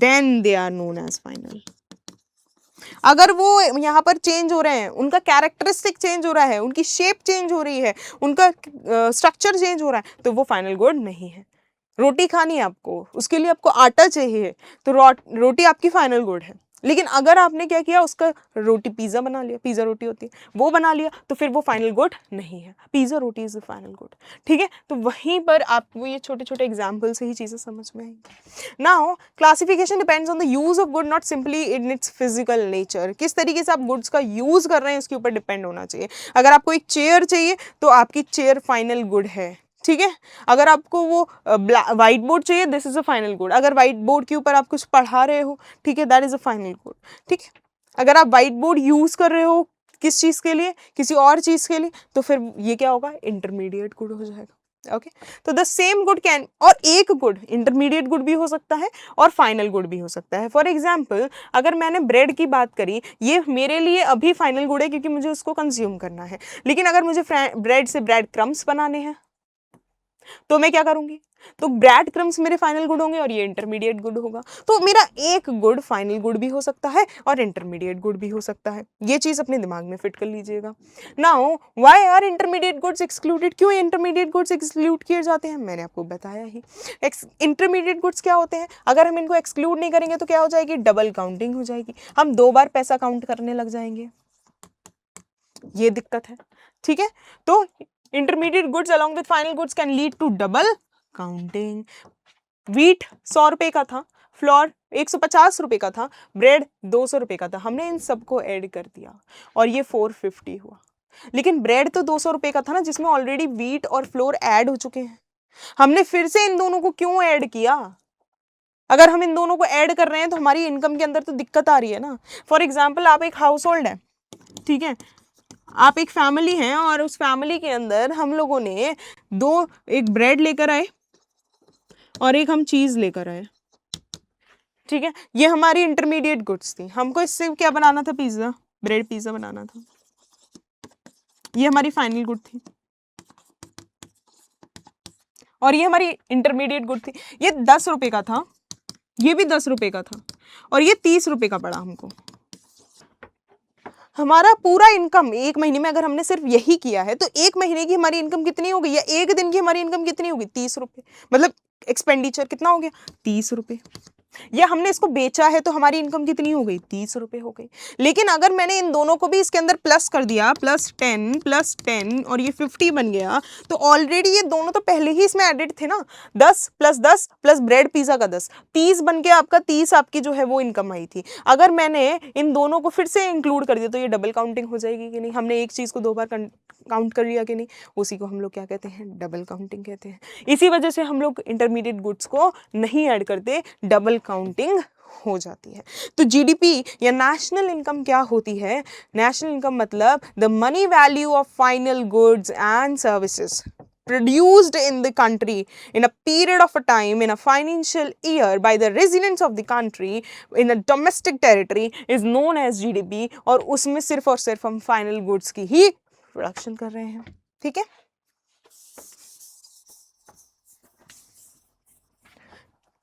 then they are known as final। अगर वो यहाँ पर चेंज हो रहे हैं, उनका कैरेक्टरिस्टिक चेंज हो रहा है, उनकी शेप चेंज हो रही है, उनका स्ट्रक्चर चेंज हो रहा है, तो वो फाइनल गुड नहीं है। रोटी खानी है आपको, उसके लिए आपको आटा चाहिए, तो रोटी आपकी फाइनल गुड है। लेकिन अगर आपने क्या किया, उसका रोटी पिज़्ज़ा बना लिया, पिज़्ज़ा रोटी होती है वो बना लिया, तो फिर वो फाइनल गुड नहीं है। Pizza roti is the final good, ठीक है। तो वहीं पर आपको ये छोटे छोटे एग्जाम्पल से ही चीज़ें समझ में आएंगी। Now classification depends on the use of good, not simply in its physical nature. किस तरीके से आप गुड्स का यूज कर रहे हैं इसके ऊपर डिपेंड होना चाहिए। अगर आपको एक चेयर चाहिए तो आपकी चेयर फाइनल गुड है, ठीक है। अगर आपको वो व्हाइट बोर्ड चाहिए, this is a final good. अगर व्हाइट बोर्ड के ऊपर आप कुछ पढ़ा रहे हो, ठीक है, that is a final good, ठीक है। अगर आप व्हाइट बोर्ड यूज कर रहे हो किस चीज के लिए, किसी और चीज के लिए, तो फिर ये क्या होगा, इंटरमीडिएट गुड हो जाएगा, ओके। तो द सेम गुड कैन, और एक गुड इंटरमीडिएट गुड भी हो सकता है और फाइनल गुड भी हो सकता है। फॉर एग्जाम्पल, अगर मैंने ब्रेड की बात करी, ये मेरे लिए अभी फाइनल गुड है क्योंकि मुझे उसको कंज्यूम करना है। लेकिन अगर मुझे ब्रेड से ब्रेड क्रम्स बनाने हैं तो मैं क्या करूंगी, तो ब्रेड क्रम्स मेरे फाइनल गुड होंगे और ये इंटरमीडिएट गुड होगा। तो मेरा एक गुड फाइनल गुड भी हो सकता है और इंटरमीडिएट गुड भी हो सकता है। ये चीज अपने दिमाग में फिट कर लीजिएगा। Now why are intermediate goods excluded? क्यों इंटरमीडिएट गुड्स एक्सक्लूड किए जाते हैं, मैंने आपको बताया ही। इंटरमीडिएट गुड्स क्या होते हैं, अगर हम इनको एक्सक्लूड नहीं करेंगे तो क्या हो जाएगी, डबल काउंटिंग हो जाएगी। हम 2 बार पैसा काउंट करने लग जाएंगे, ये दिक्कत है, ठीक है। तो intermediate goods along with final goods can lead to double counting. Wheat 100 रुपए का था, फ्लोर 150 रुपए का था, ब्रेड 200 रुपए का था, हमने इन सबको ऐड कर दिया और ये 450 हुआ। लेकिन ब्रेड तो 200 रुपए का था ना, जिसमें ऑलरेडी व्हीट और फ्लोर ऐड हो चुके हैं। हमने फिर से इन दोनों को क्यों ऐड किया? अगर हम इन दोनों को ऐड कर रहे हैं तो हमारी इनकम के अंदर तो दिक्कत आ रही है ना। फॉर एग्जाम्पल, आप एक हाउस होल्ड है, ठीक है, आप एक फैमिली हैं और उस फैमिली के अंदर हम लोगों ने एक ब्रेड लेकर आए और एक हम चीज लेकर आए, ठीक है। ये हमारी इंटरमीडिएट गुड्स थी, हमको इससे क्या बनाना था, पिज्जा, ब्रेड पिज्जा बनाना था। ये हमारी फाइनल गुड थी और ये हमारी इंटरमीडिएट गुड थी। ये 10 रुपए का था, ये भी 10 रुपए का था और ये 30 रुपए का पड़ा हमको। हमारा पूरा इनकम एक महीने में अगर हमने सिर्फ यही किया है तो एक महीने की हमारी इनकम कितनी हो गई, या एक दिन की हमारी इनकम कितनी होगी, 30 रुपए। मतलब एक्सपेंडिचर कितना हो गया, 30 रुपए। या हमने इसको बेचा है तो हमारी इनकम कितनी हो गई, 30 रुपए हो गई। लेकिन अगर मैंने इन दोनों को भी इसके अंदर प्लस कर दिया, +10 और ये 50 बन गया, तो ऑलरेडी ये दोनों तो पहले ही इसमें एडेड थे ना। 10 + 10 प्लस ब्रेड पिज्जा का 10, 30 बन के आपका 30 आपकी जो है वो इनकम आई थी। अगर मैंने इन दोनों को फिर से इंक्लूड कर दिया तो ये डबल काउंटिंग हो जाएगी कि नहीं? हमने एक चीज को 2 बार काउंट कर लिया कि नहीं? उसी को हम लोग क्या कहते हैं, डबल काउंटिंग कहते हैं। इसी वजह से हम लोग इंटरमीडिएट गुड्स को नहीं ऐड करते, डबल काउंटिंग हो जाती है। तो जीडीपी या नेशनल इनकम क्या होती है? नेशनल इनकम मतलब the money value of final goods and services produced in the country in a period of a time in a financial year by the residents of the country in a domestic territory is known as GDP। और उसमें सिर्फ और सिर्फ हम फाइनल गुड्स की ही प्रोडक्शन कर रहे हैं, ठीक है।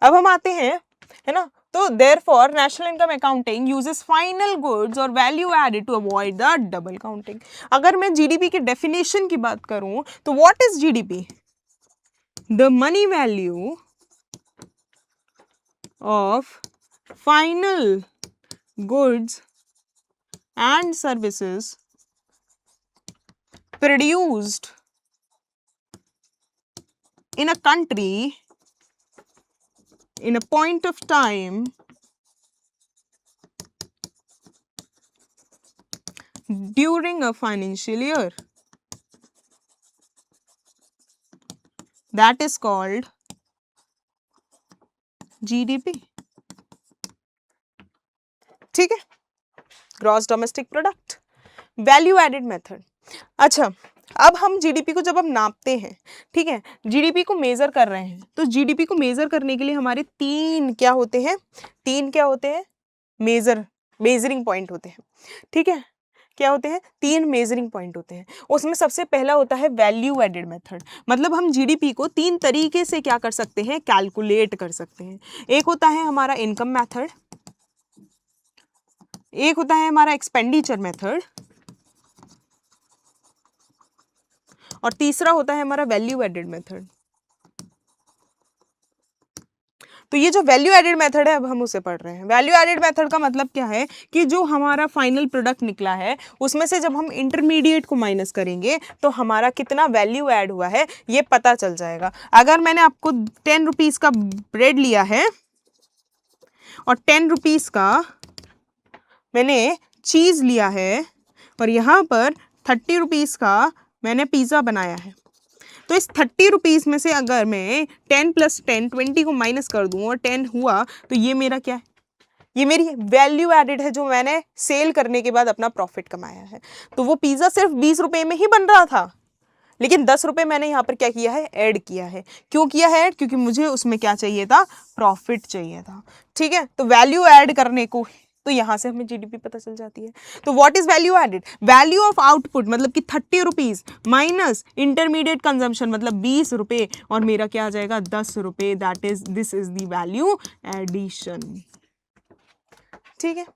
अब हम आते हैं, है ना, तो therefore national income accounting uses final goods और value added to avoid the double counting। अगर मैं जीडीपी के डेफिनेशन की बात करूं तो what is GDP? The money value of final goods and services produced in a country in a point of time during a financial year. That is called GDP. ठीक है, gross domestic product, value added method. अच्छा, अब हम जीडीपी को जब हम नापते हैं, ठीक है, जीडीपी को मेजर कर रहे हैं, तो जीडीपी को मेजर करने के लिए हमारे तीन क्या होते हैं, मेजरिंग पॉइंट होते हैं, ठीक है, क्या होते हैं, तीन मेजरिंग पॉइंट होते हैं। उसमें सबसे पहला होता है वैल्यू एडेड मेथड, मतलब हम जीडीपी को तीन तरीके से क्या कर सकते हैं, कैलकुलेट कर सकते हैं। एक होता है हमारा इनकम मेथड, एक होता है हमारा एक्सपेंडिचर मेथड, और तीसरा होता है हमारा वैल्यू एडेड मेथड। तो ये जो वैल्यू एडेड मेथड है अब हम उसे पढ़ रहे हैं। वैल्यू एडेड मेथड का मतलब क्या है कि जो हमारा फाइनल प्रोडक्ट निकला है उसमें से जब हम इंटरमीडिएट को माइनस करेंगे तो हमारा कितना वैल्यू ऐड हुआ है ये पता चल जाएगा। अगर मैंने आपको 10 रुपीज़ का ब्रेड लिया है और 10 रुपीज़ का मैंने चीज़ लिया है और यहाँ पर 30 रुपीज़ का मैंने पिज़्ज़ा बनाया है, तो इस 30 रुपीज़ में से अगर मैं 10 + 10 20 को माइनस कर दूं और 10 हुआ तो ये मेरा क्या है, ये मेरी वैल्यू एडेड है जो मैंने सेल करने के बाद अपना प्रॉफिट कमाया है। तो वो पिज़्ज़ा सिर्फ 20 रुपये में ही बन रहा था, लेकिन 10 रुपये मैंने यहाँ पर क्या किया है, ऐड किया है। क्यों किया है, क्योंकि मुझे उसमें क्या चाहिए था, प्रॉफिट चाहिए था, ठीक है। तो वैल्यू ऐड करने को, तो यहाँ से हमें जीडीपी पता चल जाती है। तो what is value added, value of output मतलब कि 30 रुपीज माइनस इंटरमीडिएट कंजम्पशन मतलब 20 रुपये, और मेरा क्या आ जाएगा 10 रुपये, this is the value addition, ठीक है।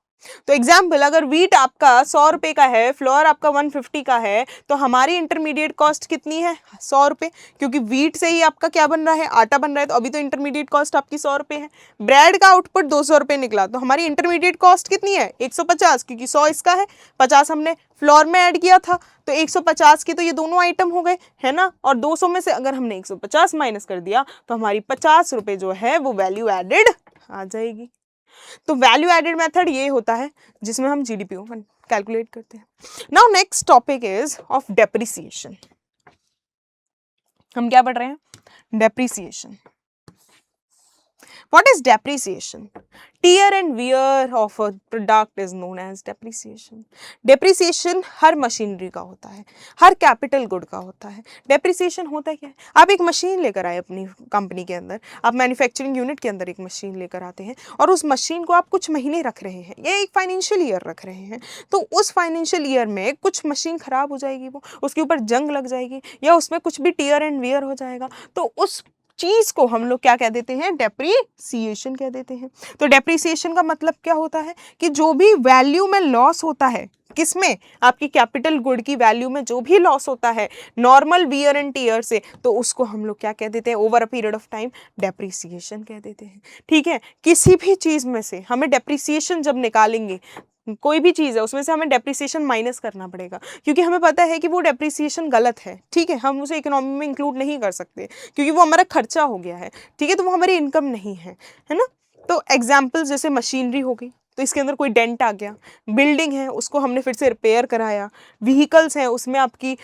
तो एग्जाम्पल, अगर वीट आपका 100 रुपये का है, फ्लोर आपका 150 का है, तो हमारी इंटरमीडिएट कॉस्ट कितनी है, 100 रुपये, क्योंकि वीट से ही आपका क्या बन रहा है, आटा बन रहा है, तो अभी तो इंटरमीडिएट कॉस्ट आपकी 100 रुपये है। ब्रेड का आउटपुट 200 रुपये निकला, तो हमारी इंटरमीडिएट कॉस्ट कितनी है, 150, क्योंकि 100 इसका है, 50 हमने फ्लोर में ऐड किया था, तो 150 की तो ये दोनों आइटम हो गए, है ना। और 200 में से अगर हमने 150 माइनस कर दिया तो हमारी 50 रुपये जो है वो वैल्यू एडेड आ जाएगी। तो वैल्यू एडेड मेथड ये होता है जिसमें हम जीडीपी को कैलकुलेट करते हैं। Now next topic is of depreciation. हम क्या पढ़ रहे हैं, depreciation. What is depreciation? Tear and wear of a product is known as depreciation. Depreciation her machinery का होता है, हर कैपिटल गुड का होता है। डेप्रिसिएशन होता है क्या है, आप एक मशीन लेकर आए अपनी कंपनी के अंदर, आप मैन्युफैक्चरिंग यूनिट के अंदर एक मशीन लेकर आते हैं और उस मशीन को आप कुछ महीने रख रहे हैं या एक फाइनेंशियल ईयर रख रहे हैं। तो उस फाइनेंशियल ईयर में कुछ मशीन खराब हो जाएगी, वो उसके ऊपर जंग लग जाएगी या उसमें कुछ भी टीयर एंड वियर हो जाएगा, तो उस चीज को हम लोग क्या कह देते हैं, डेप्रिसिएशन कह देते हैं। तो डेप्रिसिएशन का मतलब क्या होता है कि जो भी वैल्यू में लॉस होता है, किसमें, आपकी कैपिटल गुड की वैल्यू में जो भी लॉस होता है नॉर्मल वियर एंड टीयर से, तो उसको हम लोग क्या कह देते हैं, over a period of time depreciation कह देते हैं, ठीक है। किसी भी चीज में से हमें डेप्रिसिएशन जब निकालेंगे, कोई भी चीज़ है उसमें से हमें डेप्रिसिएशन माइनस करना पड़ेगा, क्योंकि हमें पता है कि वो डेप्रिसिएशन गलत है, ठीक है, हम उसे इकोनॉमी में इंक्लूड नहीं कर सकते क्योंकि वो हमारा खर्चा हो गया है, ठीक है, तो वो हमारी इनकम नहीं है ना। तो एग्जाम्पल जैसे मशीनरी हो गई, तो इसके अंदर कोई डेंट आ गया, बिल्डिंग है उसको हमने फिर से रिपेयर कराया, व्हीकल्स हैं उसमें आपकी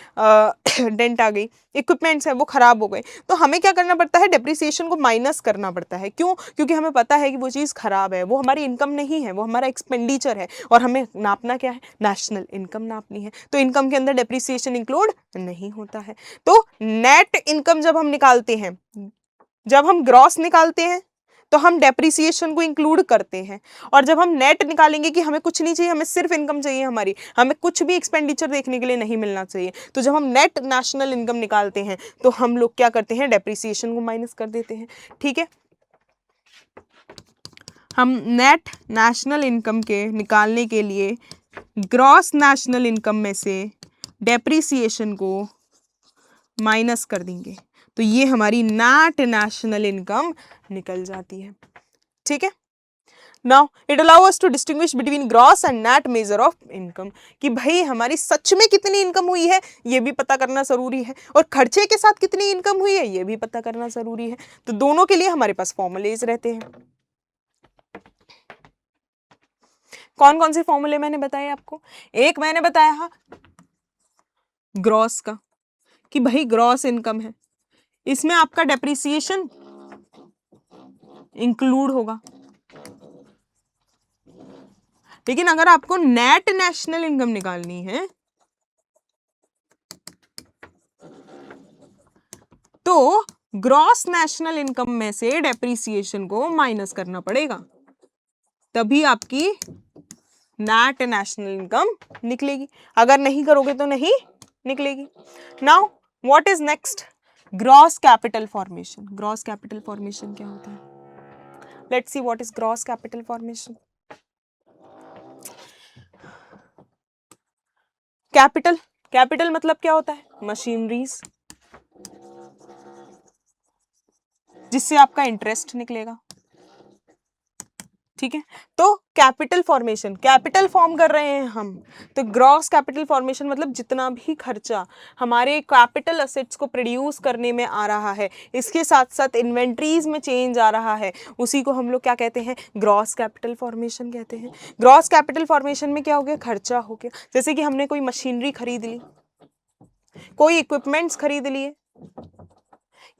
डेंट आ गई, इक्विपमेंट्स हैं वो खराब हो गए, तो हमें क्या करना पड़ता है, डेप्रिसिएशन को माइनस करना पड़ता है। क्यों, क्योंकि हमें पता है कि वो चीज़ खराब है, वो हमारी इनकम नहीं है, वो हमारा एक्सपेंडिचर है, और हमें नापना क्या है, नेशनल इनकम नापनी है। तो इनकम के अंदर डेप्रिसिएशन इंक्लूड नहीं होता है। तो नेट इनकम जब हम निकालते हैं, जब हम ग्रॉस निकालते हैं तो हम डेप्रिसिएशन को इंक्लूड करते हैं, और जब हम नेट निकालेंगे कि हमें कुछ नहीं चाहिए, हमें सिर्फ इनकम चाहिए, हमारी हमें कुछ भी एक्सपेंडिचर देखने के लिए नहीं मिलना चाहिए, तो जब हम नेट नेशनल इनकम निकालते हैं तो हम लोग क्या करते हैं, डेप्रिसिएशन को माइनस कर देते हैं, ठीक है। हम नेट नेशनल इनकम के निकालने के लिए ग्रॉस नेशनल इनकम में से डेप्रिसिएशन को माइनस कर देंगे, तो ये हमारी नेट नेशनल इनकम निकल जाती है, ठीक है। Now it allow us to distinguish between gross and net measure of income, कि भाई हमारी सच में कितनी इनकम हुई है ये भी पता करना जरूरी है, और खर्चे के साथ कितनी इनकम हुई है ये भी पता करना जरूरी है। तो दोनों के लिए हमारे पास फॉर्मूलेज रहते हैं। कौन कौन से फॉर्मूले मैंने बताए आपको? एक मैंने बताया ग्रॉस का, कि भाई ग्रॉस इनकम है, इसमें आपका डेप्रिसिएशन इंक्लूड होगा। लेकिन अगर आपको नेट नेशनल इनकम निकालनी है तो ग्रॉस नेशनल इनकम में से डेप्रिसिएशन को माइनस करना पड़ेगा, तभी आपकी नेट नेशनल इनकम निकलेगी। अगर नहीं करोगे तो नहीं निकलेगी। Now what is next? Gross capital formation. Gross capital formation क्या होता है? Let's see what is gross capital formation. Capital, capital मतलब क्या होता है? मशीनरीज, जिससे आपका इंटरेस्ट निकलेगा। ठीक है, तो कैपिटल फॉर्मेशन, कैपिटल फॉर्म कर रहे हैं हम, तो ग्रॉस कैपिटल फॉर्मेशन मतलब जितना भी खर्चा हमारे कैपिटल असेट्स को प्रोड्यूस करने में आ रहा है, इसके साथ साथ इन्वेंट्रीज में चेंज आ रहा है, उसी को हम लोग क्या कहते हैं? ग्रॉस कैपिटल फॉर्मेशन कहते हैं। ग्रॉस कैपिटल फॉर्मेशन में क्या हो गया? खर्चा हो गया। जैसे कि हमने कोई मशीनरी खरीद ली, कोई इक्विपमेंट्स खरीद लिए,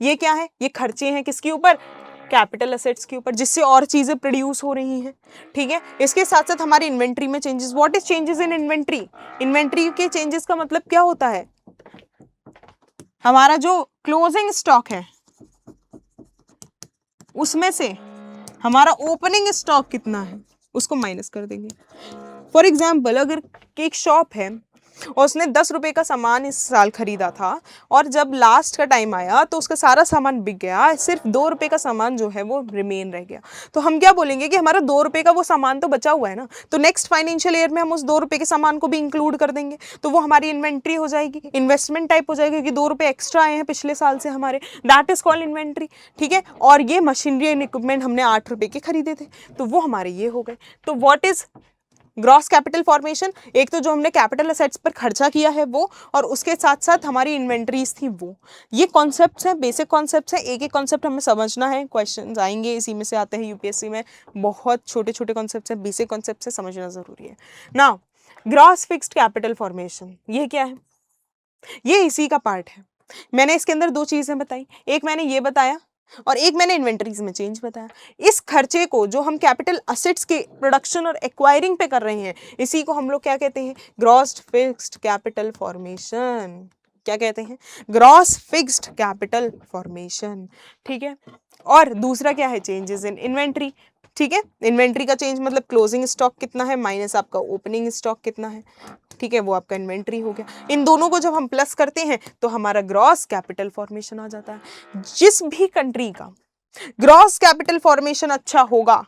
ये क्या है? ये खर्चे हैं किसके ऊपर? कैपिटल असेट्स के ऊपर, जिससे और चीजें प्रोड्यूस हो रही हैं। ठीक है, इसके साथ साथ हमारी इन्वेंट्री में changes. What is changes in inventory? Inventory के चेंजेस का मतलब क्या होता है? हमारा जो क्लोजिंग स्टॉक है उसमें से हमारा ओपनिंग स्टॉक कितना है उसको माइनस कर देंगे। फॉर एग्जाम्पल, अगर एक शॉप है और उसने 10 रुपए का सामान इस साल खरीदा था, और जब लास्ट का टाइम आया तो उसका सारा सामान बिक गया, सिर्फ 2 रुपए का सामान जो है वो रिमेन रह गया, तो हम क्या बोलेंगे कि हमारा 2 रुपए का वो सामान तो बचा हुआ है ना, तो नेक्स्ट फाइनेंशियल ईयर में हम उस 2 रुपए के सामान को भी इंक्लूड कर देंगे, तो वो हमारी इन्वेंट्री हो जाएगी, इन्वेस्टमेंट टाइप हो जाएगी, कि 2 रुपए एक्स्ट्रा आए हैं पिछले साल से हमारे, दैट इज कॉल्ड इन्वेंट्री। ठीक है, और ये मशीनरी एंड इक्विपमेंट हमने 8 रुपए के खरीदे थे, तो वो हमारे ये हो गए। तो what is gross capital formation? एक तो जो हमने कैपिटल असेट्स पर खर्चा किया है वो, और उसके साथ साथ हमारी इन्वेंट्रीज थी वो। ये कॉन्सेप्ट्स हैं, बेसिक कॉन्सेप्ट्स हैं, एक एक कॉन्सेप्ट हमें समझना है, क्वेश्चंस आएंगे इसी में से आते हैं यूपीएससी में, बहुत छोटे छोटे कॉन्सेप्ट्स हैं, बेसिक कॉन्सेप्ट्स हैं, समझना जरूरी है। Now gross fixed capital formation ये क्या है? ये इसी का पार्ट है। मैंने इसके अंदर दो चीजें बताई, एक मैंने ये बताया और एक मैंने इन्वेंटरीज में चेंज बताया। इस खर्चे को जो हम कैपिटल असेट्स के प्रोडक्शन और एक्वायरिंग पे कर रहे हैं, इसी को हम लोग क्या कहते हैं? Gross fixed capital formation. क्या कहते हैं? Gross fixed capital formation. ठीक है, और दूसरा क्या है? Changes in inventory. ठीक है, इन्वेंट्री का चेंज मतलब क्लोजिंग स्टॉक कितना है माइनस आपका ओपनिंग स्टॉक कितना है। ठीक है, वो आपका इन्वेंट्री हो गया। इन दोनों को जब हम प्लस करते हैं तो हमारा ग्रॉस कैपिटल फॉर्मेशन आ जाता है। जिस भी कंट्री का ग्रॉस कैपिटल फॉर्मेशन अच्छा होगा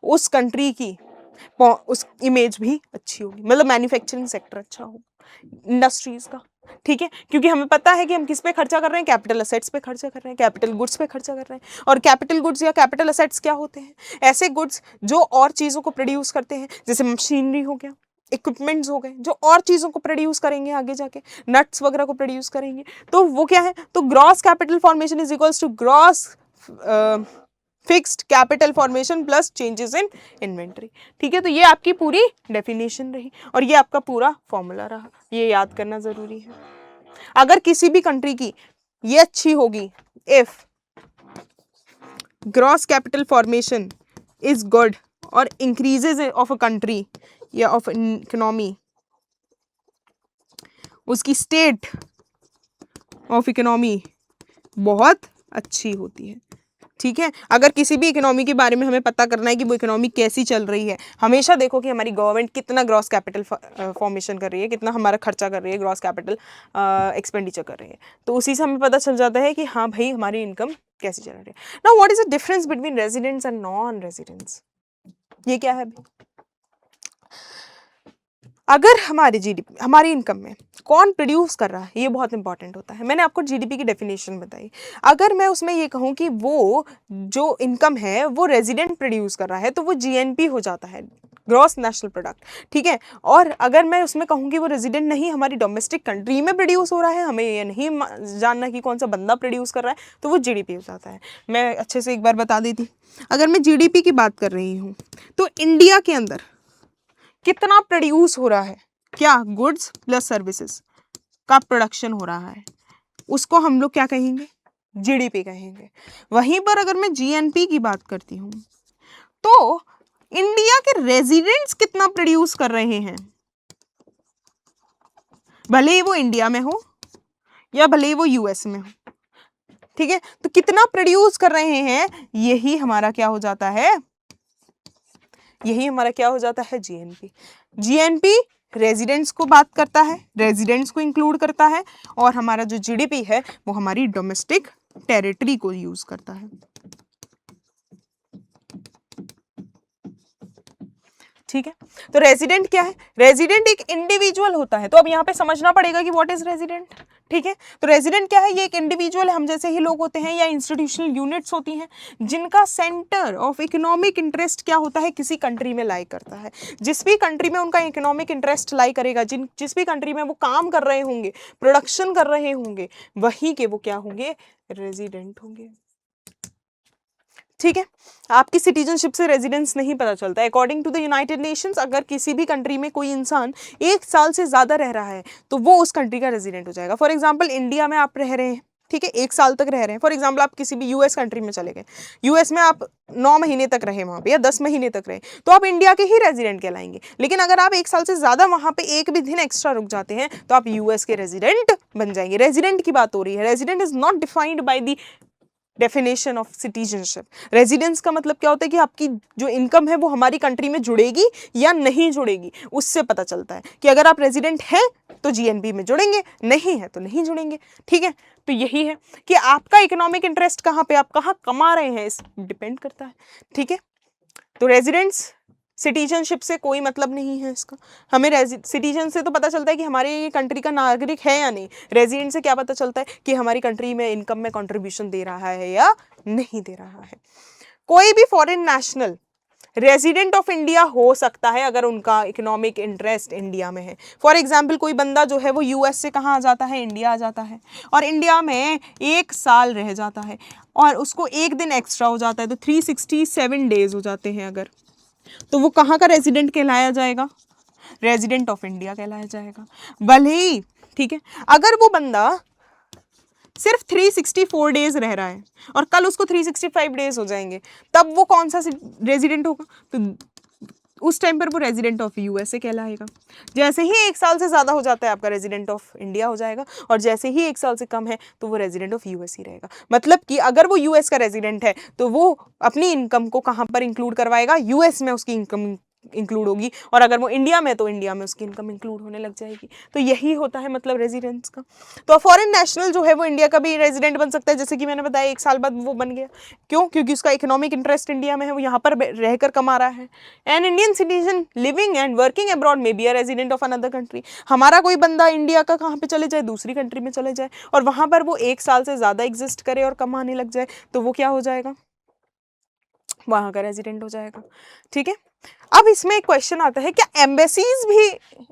उस कंट्री की उस इमेज भी अच्छी होगी, मतलब मैन्युफैक्चरिंग सेक्टर अच्छा होगा, इंडस्ट्रीज का। ठीक है, क्योंकि हमें पता है कि हम किस पे खर्चा कर रहे हैं? कैपिटल असेट्स पे खर्चा कर रहे हैं, कैपिटल गुड्स पे खर्चा कर रहे हैं। और कैपिटल गुड्स या कैपिटल असेट्स क्या होते हैं? ऐसे गुड्स जो और चीजों को प्रोड्यूस करते हैं, जैसे मशीनरी हो गया, इक्विपमेंट्स हो गए, जो और चीजों को प्रोड्यूस करेंगे आगे जाके, नट्स वगैरह को प्रोड्यूस करेंगे, तो वो क्या है? तो gross capital formation is equals to gross fixed capital formation plus changes in inventory. ठीक है, तो ये आपकी पूरी डेफिनेशन रही और ये आपका पूरा फॉर्मूला रहा, ये याद करना जरूरी है। अगर किसी भी कंट्री की ये अच्छी होगी, if gross capital formation is good और इंक्रीजेज ऑफ अ कंट्री या ऑफ इकोनॉमी, उसकी स्टेट ऑफ इकोनॉमी बहुत अच्छी होती है। ठीक है, अगर किसी भी इकोनॉमी के बारे में हमें पता करना है कि वो इकोनॉमी कैसी चल रही है, हमेशा देखो कि हमारी गवर्नमेंट कितना ग्रॉस कैपिटल फॉर्मेशन कर रही है, कितना हमारा खर्चा कर रही है, ग्रॉस कैपिटल एक्सपेंडिचर कर रही है, तो उसी से हमें पता चल जाता है कि हाँ भाई हमारी इनकम कैसी चल रही है। Now what is the difference between residents and non residents? ये क्या है? अगर हमारी जीडीपी, हमारी इनकम में कौन प्रोड्यूस कर रहा है, ये बहुत इंपॉर्टेंट होता है। मैंने आपको जीडीपी की डेफिनेशन बताई। अगर मैं उसमें ये कहूँ कि वो जो इनकम है वो रेजिडेंट प्रोड्यूस कर रहा है तो वो जीएनपी हो जाता है, ग्रॉस नेशनल प्रोडक्ट, ठीक है। और अगर मैं उसमें कहूँ कि वो रेजिडेंट नहीं, हमारी डोमेस्टिक कंट्री में प्रोड्यूस हो रहा है, हमें ये नहीं जानना कि कौन सा बंदा प्रोड्यूस कर रहा है, तो वो जीडीपी हो जाता है। मैं अच्छे से एक बार बता देती, अगर मैं जीडीपी की बात कर रही हूँ तो इंडिया के अंदर कितना प्रोड्यूस हो रहा है, क्या गुड्स प्लस सर्विसेज का प्रोडक्शन हो रहा है, उसको हम लोग क्या कहेंगे, जीडीपी कहेंगे। वहीं पर अगर मैं जीएनपी की बात करती हूँ तो इंडिया के रेजिडेंट्स कितना प्रोड्यूस कर रहे हैं, भले ही वो इंडिया में हो या भले ही वो यूएस में हो, ठीक है, तो कितना प्रोड्यूस कर रहे हैं, यही हमारा क्या हो जाता है, यही हमारा क्या हो जाता है, जीएनपी। जीएनपी रेजिडेंट्स को बात करता है, रेजिडेंट्स को इंक्लूड करता है, और हमारा जो जीडीपी है वो हमारी डोमेस्टिक टेरिटरी को यूज करता है, ठीक है। तो रेजिडेंट क्या है, रेजिडेंट एक इंडिविजुअल होता है। तो अब यहाँ पे समझना पड़ेगा कि व्हाट इज रेजिडेंट, ठीक है। तो रेजिडेंट क्या है, ये एक इंडिविजुअल है, हम जैसे ही लोग होते हैं, या इंस्टीट्यूशनल यूनिट्स होती हैं जिनका सेंटर ऑफ इकोनॉमिक इंटरेस्ट क्या होता है, किसी कंट्री में लाई करता है। जिस भी कंट्री में उनका इकोनॉमिक इंटरेस्ट लाई करेगा, जिस भी कंट्री में वो काम कर रहे होंगे, प्रोडक्शन कर रहे होंगे, वहीं के वो क्या होंगे, रेजिडेंट होंगे, ठीक है। आपकी सिटीजनशिप से रेजिडेंस नहीं पता चलता है। According to the United Nations, अगर किसी भी कंट्री में कोई इंसान 1 साल से ज़्यादा रह रहा है तो वो उस कंट्री का रेजिडेंट हो जाएगा। फॉर एग्जाम्पल इंडिया में आप रह रहे हैं, ठीक है, 1 साल तक रह रहे हैं। फॉर एग्जाम्पल आप किसी भी यूएस कंट्री में चले गए, यूएस में आप 9 महीने तक रहे वहाँ पे, या 10 महीने तक रहे, तो आप इंडिया के ही रेजिडेंट कहलाएंगे। लेकिन अगर आप 1 साल से ज़्यादा वहाँ पे एक भी दिन एक्स्ट्रा रुक जाते हैं तो आप यूएस के रेजिडेंट बन जाएंगे। रेजिडेंट की बात हो रही है। Resident is not defined by the definition of citizenship. Residence का मतलब क्या होता है कि आपकी जो इनकम है वो हमारी कंट्री में जुड़ेगी या नहीं जुड़ेगी, उससे पता चलता है कि अगर आप रेजिडेंट हैं तो जीएनपी में जुड़ेंगे, नहीं है तो नहीं जुड़ेंगे, ठीक है। तो यही है कि आपका इकोनॉमिक इंटरेस्ट कहाँ पे, आप कहाँ कमा रहे हैं, इस डिपेंड करता है, ठीक है। तो रेजिडेंट्स सिटीजनशिप से कोई मतलब नहीं है इसका। हमें सिटीजन से तो पता चलता है कि हमारी कंट्री का नागरिक है या नहीं, रेजिडेंट से क्या पता चलता है कि हमारी कंट्री में इनकम में कंट्रीब्यूशन दे रहा है या नहीं दे रहा है। कोई भी foreign national resident of India हो सकता है अगर उनका इकोनॉमिक इंटरेस्ट इंडिया में है। फॉर एग्जाम्पल कोई बंदा जो है वो यूएस से कहाँ आ जाता है, इंडिया आ जाता है, और इंडिया में 1 साल रह जाता है और उसको एक दिन एक्स्ट्रा हो जाता है, तो 367 डेज हो जाते हैं अगर, तो वो कहाँ का रेजिडेंट कहलाया जाएगा, रेजिडेंट ऑफ इंडिया कहलाया जाएगा। भले ही, ठीक है, अगर वो बंदा सिर्फ 364 डेज रह रहा है और कल उसको 365 डेज हो जाएंगे, तब वो कौन सा रेजिडेंट होगा, तो उस टाइम पर वो रेजिडेंट ऑफ यूएसए कहलाएगा। जैसे ही 1 साल से ज़्यादा हो जाता है आपका रेजिडेंट ऑफ इंडिया हो जाएगा, और जैसे ही 1 साल से कम है तो वो रेजिडेंट ऑफ यूएस ही रहेगा। मतलब कि अगर वो यूएस का रेजिडेंट है तो वो अपनी इनकम को कहाँ पर इंक्लूड करवाएगा, यूएस में उसकी इनकम इंक्लूड होगी, और अगर वो इंडिया में तो इंडिया में उसकी इनकम इंक्लूड होने लग जाएगी। तो यही होता है मतलब रेजिडेंस का। तो फॉरेन नेशनल जो है वो इंडिया का भी रेजिडेंट बन सकता है, जैसे कि मैंने बताया 1 साल बाद वो बन गया, क्यों, क्योंकि उसका इकोनॉमिक इंटरेस्ट इंडिया में है, वो यहाँ पर रहकर कमा रहा है। An Indian citizen living and working abroad may be a resident of another country. हमारा कोई बंदा इंडिया का कहाँ पे चले जाए, दूसरी कंट्री में चले जाए, और वहाँ पर वो 1 साल से ज़्यादा एग्जिस्ट करे और कमाने लग जाए, तो वो क्या हो जाएगा, वहाँ का रेजिडेंट हो जाएगा, ठीक है। अब इसमें एक क्वेश्चन आता है, क्या एम्बेसीज भी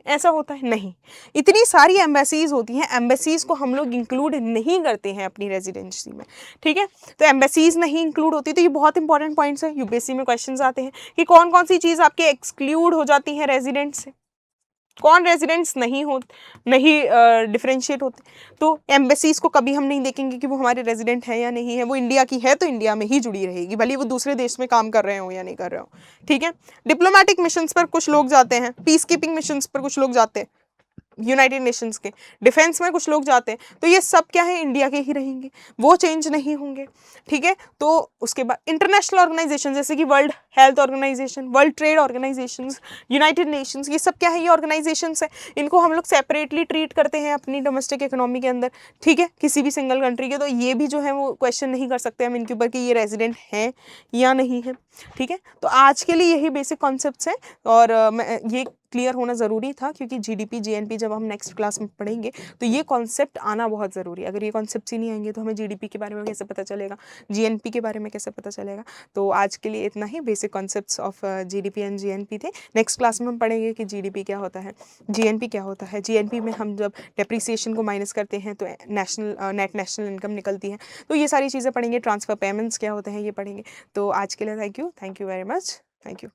ऐसा होता है? नहीं, इतनी सारी एम्बेसीज होती हैं, एम्बेसीज को हम लोग इंक्लूड नहीं करते हैं अपनी रेजिडेंसी में, ठीक है। तो एम्बेसीज नहीं इंक्लूड होती, तो ये बहुत इंपॉर्टेंट पॉइंट्स है, यूपीएससी में क्वेश्चंस आते हैं कि कौन कौन सी चीज़ आपके एक्सक्लूड हो जाती है रेजिडेंट से, कौन रेजिडेंट्स नहीं डिफरेंशिएट होते। तो एम्बेसीज को कभी हम नहीं देखेंगे कि वो हमारे रेजिडेंट है या नहीं है, वो इंडिया की है तो इंडिया में ही जुड़ी रहेगी, भले वो दूसरे देश में काम कर रहे हो या नहीं कर रहे हो, ठीक है। डिप्लोमेटिक मिशंस पर कुछ लोग जाते हैं, पीस कीपिंग मिशंस पर कुछ लोग जाते हैं, यूनाइटेड नेशंस के डिफेंस में कुछ लोग जाते हैं, तो ये सब क्या है, इंडिया के ही रहेंगे, वो चेंज नहीं होंगे, ठीक है। तो उसके बाद इंटरनेशनल ऑर्गेनाइजेशन जैसे कि World Health Organization, World Trade Organization, United Nations, ये सब क्या है, ये ऑर्गेनाइजेशंस है, इनको हम लोग सेपरेटली ट्रीट करते हैं अपनी डोमेस्टिक इकोनॉमी के अंदर, ठीक है, किसी भी सिंगल कंट्री के। तो ये भी जो है वो क्वेश्चन नहीं कर सकते हम इनके ऊपर कि ये रेजिडेंट है या नहीं है, ठीक है। तो आज के लिए यही बेसिक कॉन्सेप्ट्स हैं, और ये क्लियर होना ज़रूरी था, क्योंकि जीडीपी, जीएनपी जब हम नेक्स्ट क्लास में पढ़ेंगे तो ये कॉन्सेप्ट आना बहुत ज़रूरी है। अगर ये कॉन्सेप्ट्स ही नहीं आएँगे तो हमें जीडीपी के बारे में कैसे पता चलेगा, जीएनपी के बारे में कैसे पता चलेगा। तो आज के लिए इतना ही, basic concepts of GDP and GNP थे। नेक्स्ट क्लास में हम पढ़ेंगे कि जीडीपी क्या होता है, जीएनपी क्या होता है। जीएनपी में हम जब डेप्रिसिएशन को माइनस करते हैं तो नेट नेशनल इनकम निकलती है। तो ये सारी चीज़ें पढ़ेंगे, ट्रांसफ़र पेमेंट्स क्या होते हैं ये पढ़ेंगे। तो आज के लिए thank you very much, thank you.